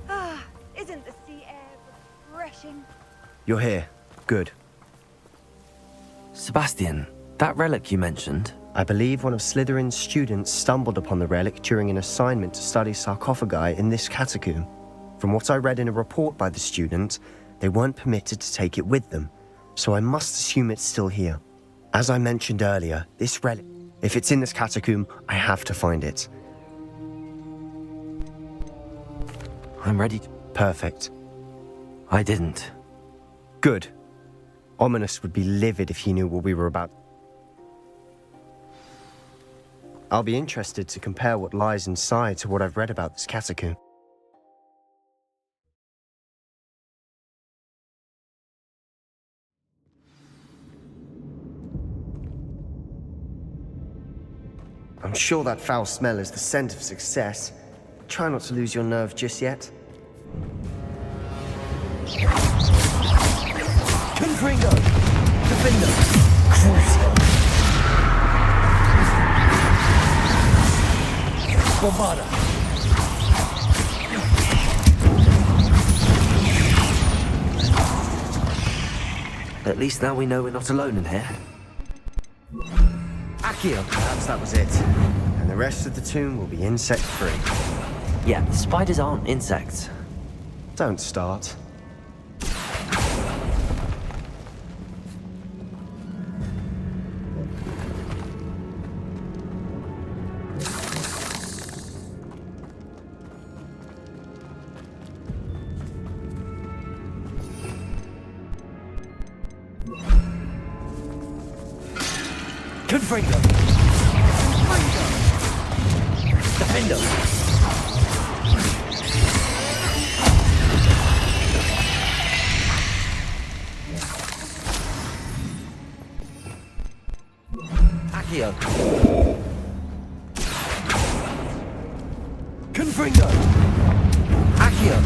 Ah, isn't the sea air refreshing? You're here. Good. Sebastian, that relic you mentioned? I believe one of Slytherin's students stumbled upon the relic during an assignment to study sarcophagi in this catacomb. From what I read in a report by the student, they weren't permitted to take it with them, so I must assume it's still here. As I mentioned earlier, this relic, if it's in this catacomb, I have to find it. I'm ready. Perfect. I didn't. Good. Ominous would be livid if he knew what we were about. I'll be interested to compare what lies inside to what I've read about this catacomb. I'm sure that foul smell is the scent of success. Try not to lose your nerve just yet. Confringo! Defender! Crucial! Bombada! At least now we know we're not alone in here. Accio! Perhaps that was it. And the rest of the tomb will be insect-free. Yeah, spiders aren't insects. Don't start. Confringo! Defender! Accio! Confringo! Accio!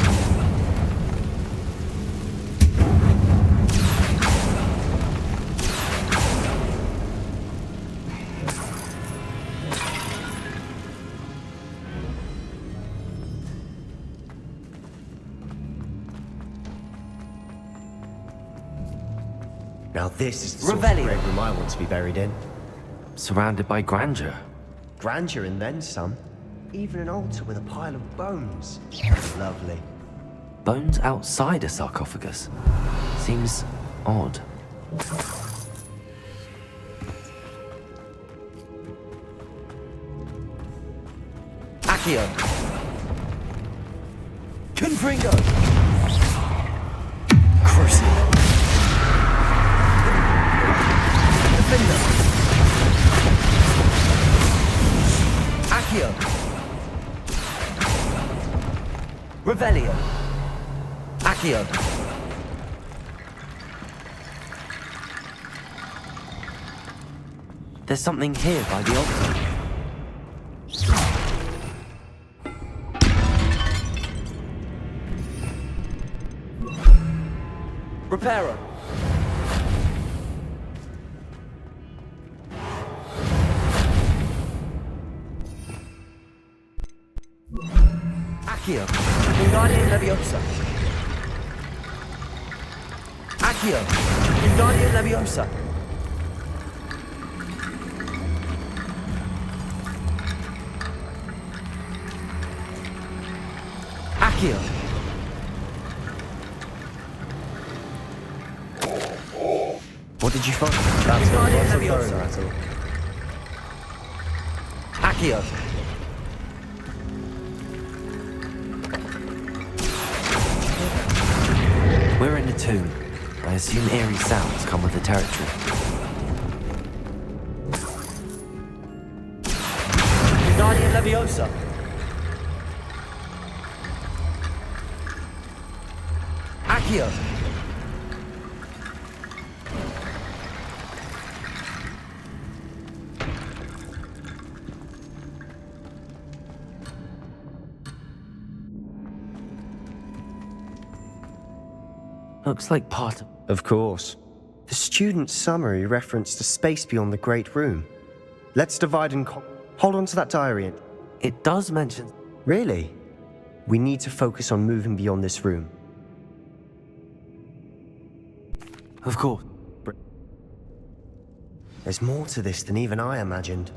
Now this is the sort of grave room I want to be buried in. Surrounded by grandeur. Grandeur and then some. Even an altar with a pile of bones. Lovely. Bones outside a sarcophagus. Seems odd. Accio! Confringo! Crucial! Defender! Accio! Revelio! Accio! There's something here by the altar. Reparo! Accio! Wingardium Leviosa! Accio! Wingardium Leviosa! Accio! What did you find? That's not lots of throwing rattle. Accio! We're in a tomb. I assume eerie sounds come with the territory. Wingardium Leviosa! Accio! Looks like part of... Of course. The student's summary referenced a space beyond the Great Room. Let's divide and hold on to that diary. It does mention... Really? We need to focus on moving beyond this room. Of course. There's more to this than even I imagined.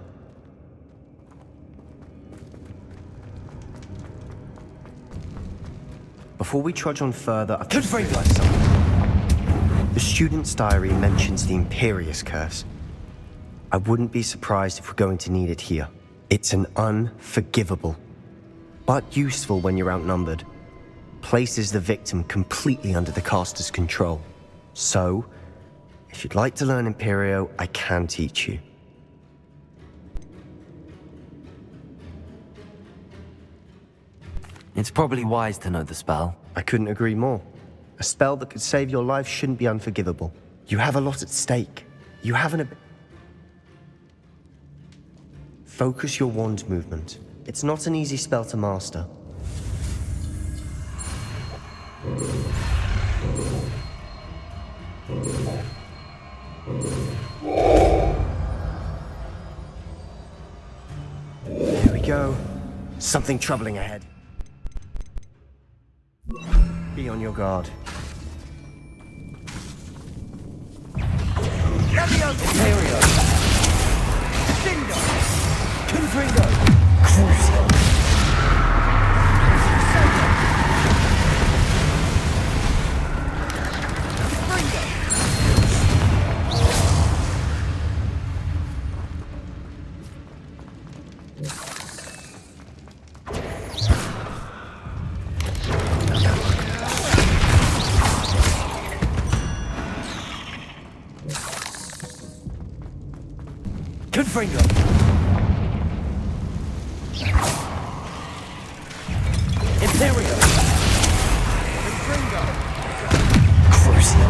Before we trudge on further, I've just realized something. The student's diary mentions the Imperious Curse. I wouldn't be surprised if we're going to need it here. It's an unforgivable, but useful when you're outnumbered. Places the victim completely under the caster's control. So, if you'd like to learn Imperio, I can teach you. It's probably wise to know the spell. I couldn't agree more. A spell that could save your life shouldn't be unforgivable. You have a lot at stake. You have an... Focus your wand movement. It's not an easy spell to master. Here we go. Something troubling ahead. Be on your guard. Imperio! Bingo! Confringo! Crucial! Confringo! Imperio! Confringo! Crucio!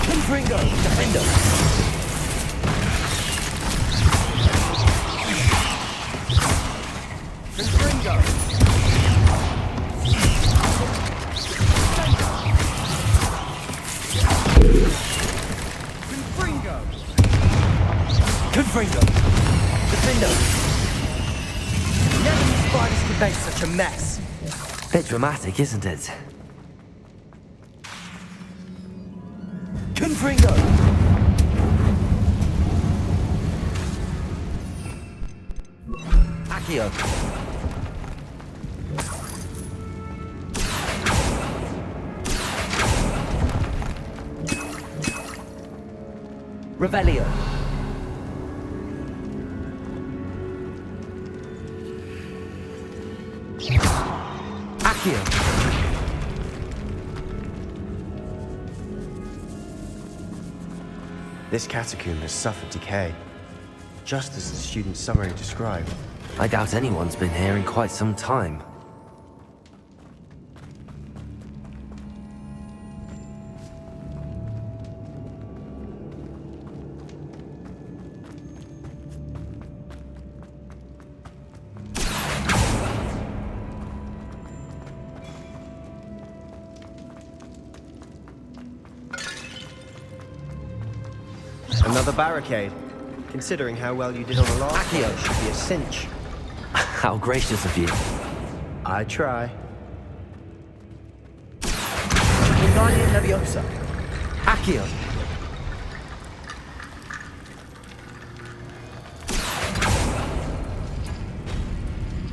Confringo! Defendo! Confringo! Defendo! Never knew spiders could make such a mess. Bit dramatic, isn't it? Confringo! Accio! Revelio! Accio! This catacomb has suffered decay, just as the student's summary described. I doubt anyone's been here in quite some time. Another barricade. Considering how well you did on the last one, it should be a cinch. How gracious of you. I try. Wingardium Leviosa. Accio.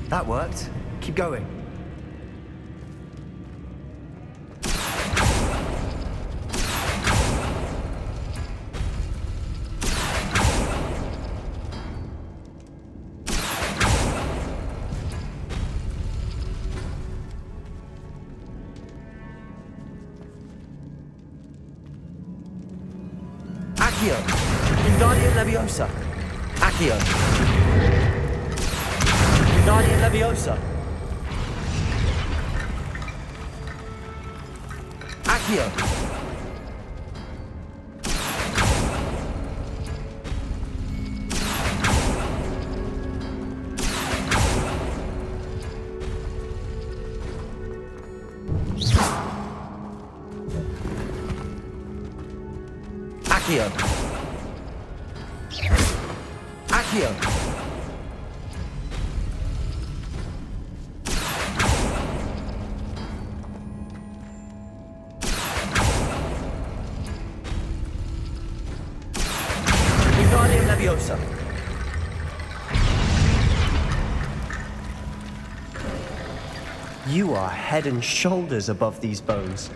That worked. Keep going. Accio! Wingardium Leviosa! Accio! Wingardium Leviosa! Accio! Accio! Accio! Wingardium Leviosa! You are head and shoulders above these bones.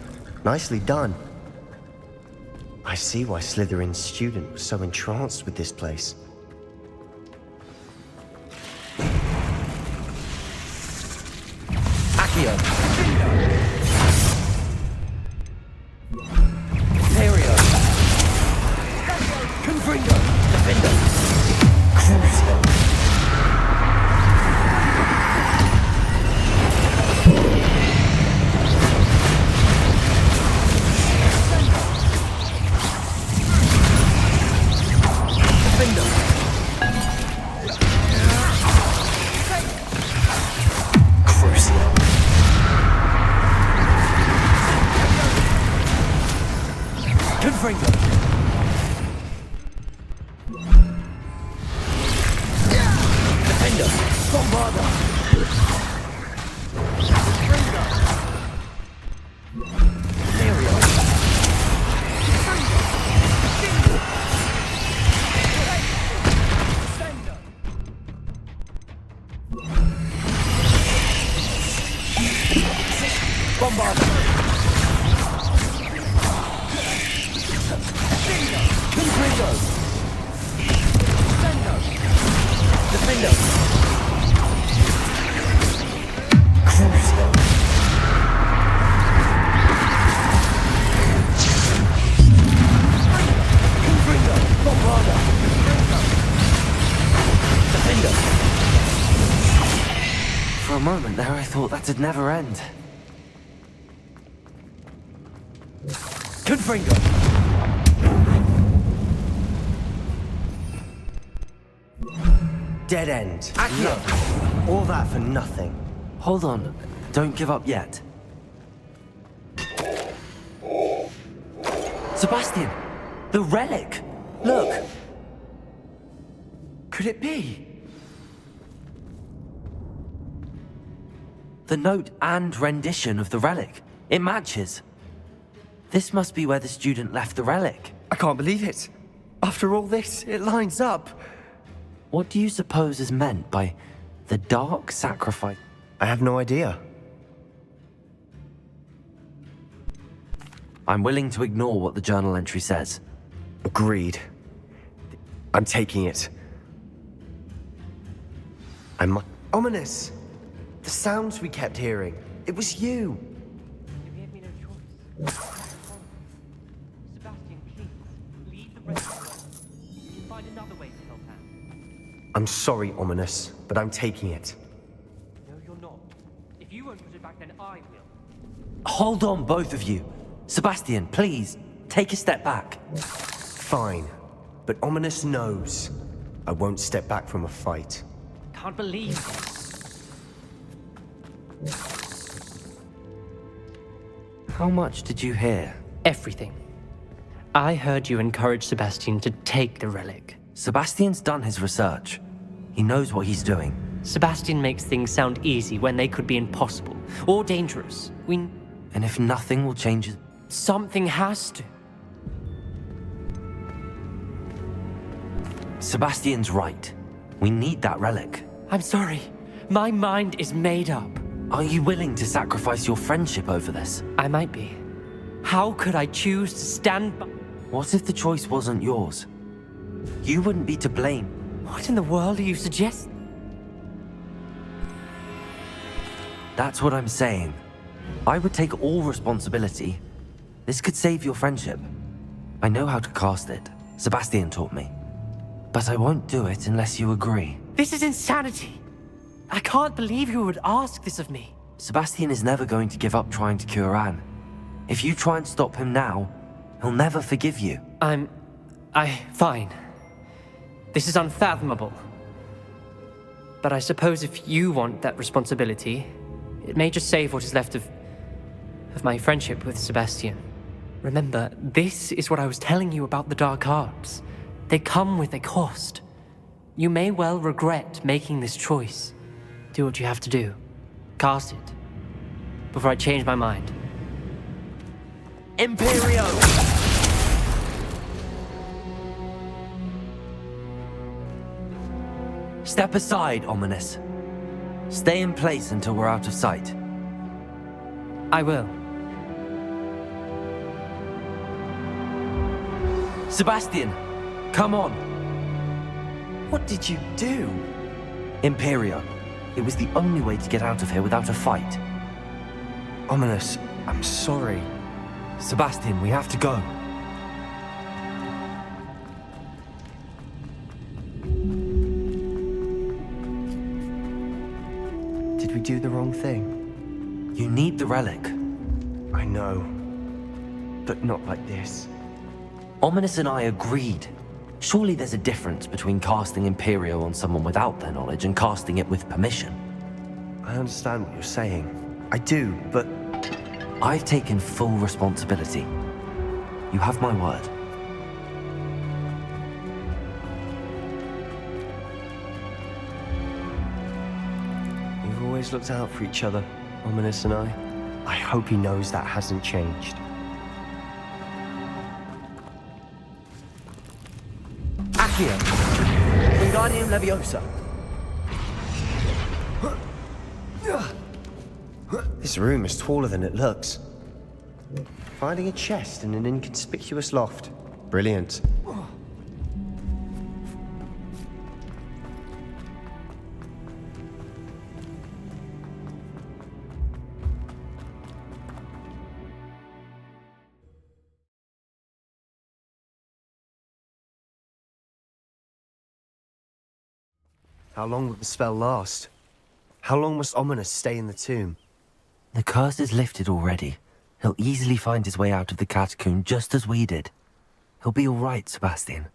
Nicely done. I see why Slytherin's student was so entranced with this place. Accio! Imperio! Confringo! Defender! Crucio! Confringo! Defender! Bombarda! Imperio! Bombarda! Confringo! Defender! Crucio! Confringo! Bombarda! Defender! For a moment there, I thought that'd never end. Confringo! Dead end. Accio! Nothing. All that for nothing. Hold on. Don't give up yet. Sebastian! The relic! Look! Could it be? The note and rendition of the relic. It matches. This must be where the student left the relic. I can't believe it. After all this, it lines up. What do you suppose is meant by the dark sacrifice? I have no idea. I'm willing to ignore what the journal entry says. Agreed. I'm taking it. Ominous! The sounds we kept hearing. It was you. You gave me no choice. Sebastian, please, leave the rest alone. You can find another way to help out. I'm sorry, Ominous, but I'm taking it. No, you're not. If you won't put it back, then I will. Hold on, both of you. Sebastian, please, take a step back. Fine, but Ominous knows I won't step back from a fight. Can't believe this. How much did you hear? Everything. I heard you encourage Sebastian to take the relic. Sebastian's done his research. He knows what he's doing. Sebastian makes things sound easy when they could be impossible or dangerous. And if nothing will change his... Something has to. Sebastian's right. We need that relic. I'm sorry. My mind is made up. Are you willing to sacrifice your friendship over this? I might be. How could I choose to stand by? What if the choice wasn't yours? You wouldn't be to blame. What in the world are you suggesting? That's what I'm saying. I would take all responsibility. This could save your friendship. I know how to cast it. Sebastian taught me. But I won't do it unless you agree. This is insanity. I can't believe you would ask this of me. Sebastian is never going to give up trying to cure Anne. If you try and stop him now, he'll never forgive you. Fine. This is unfathomable. But I suppose if you want that responsibility, it may just save what is left of my friendship with Sebastian. Remember, this is what I was telling you about the dark arts. They come with a cost. You may well regret making this choice. Do what you have to do. Cast it. Before I change my mind. Imperio! Step aside, Ominous. Stay in place until we're out of sight. I will. Sebastian, come on. What did you do? Imperio. It was the only way to get out of here without a fight. Ominous, I'm sorry. Sebastian, we have to go. Did we do the wrong thing? You need the relic. I know. But not like this. Ominous and I agreed. Surely there's a difference between casting Imperio on someone without their knowledge and casting it with permission. I understand what you're saying. I do, but... I've taken full responsibility. You have my word. We've always looked out for each other, Ominous and I. I hope he knows that hasn't changed. Accio! Wingardium Leviosa! This room is taller than it looks. Finding a chest in an inconspicuous loft. Brilliant. How long will the spell last? How long must Ominous stay in the tomb? The curse is lifted already. He'll easily find his way out of the catacomb just as we did. He'll be all right, Sebastian.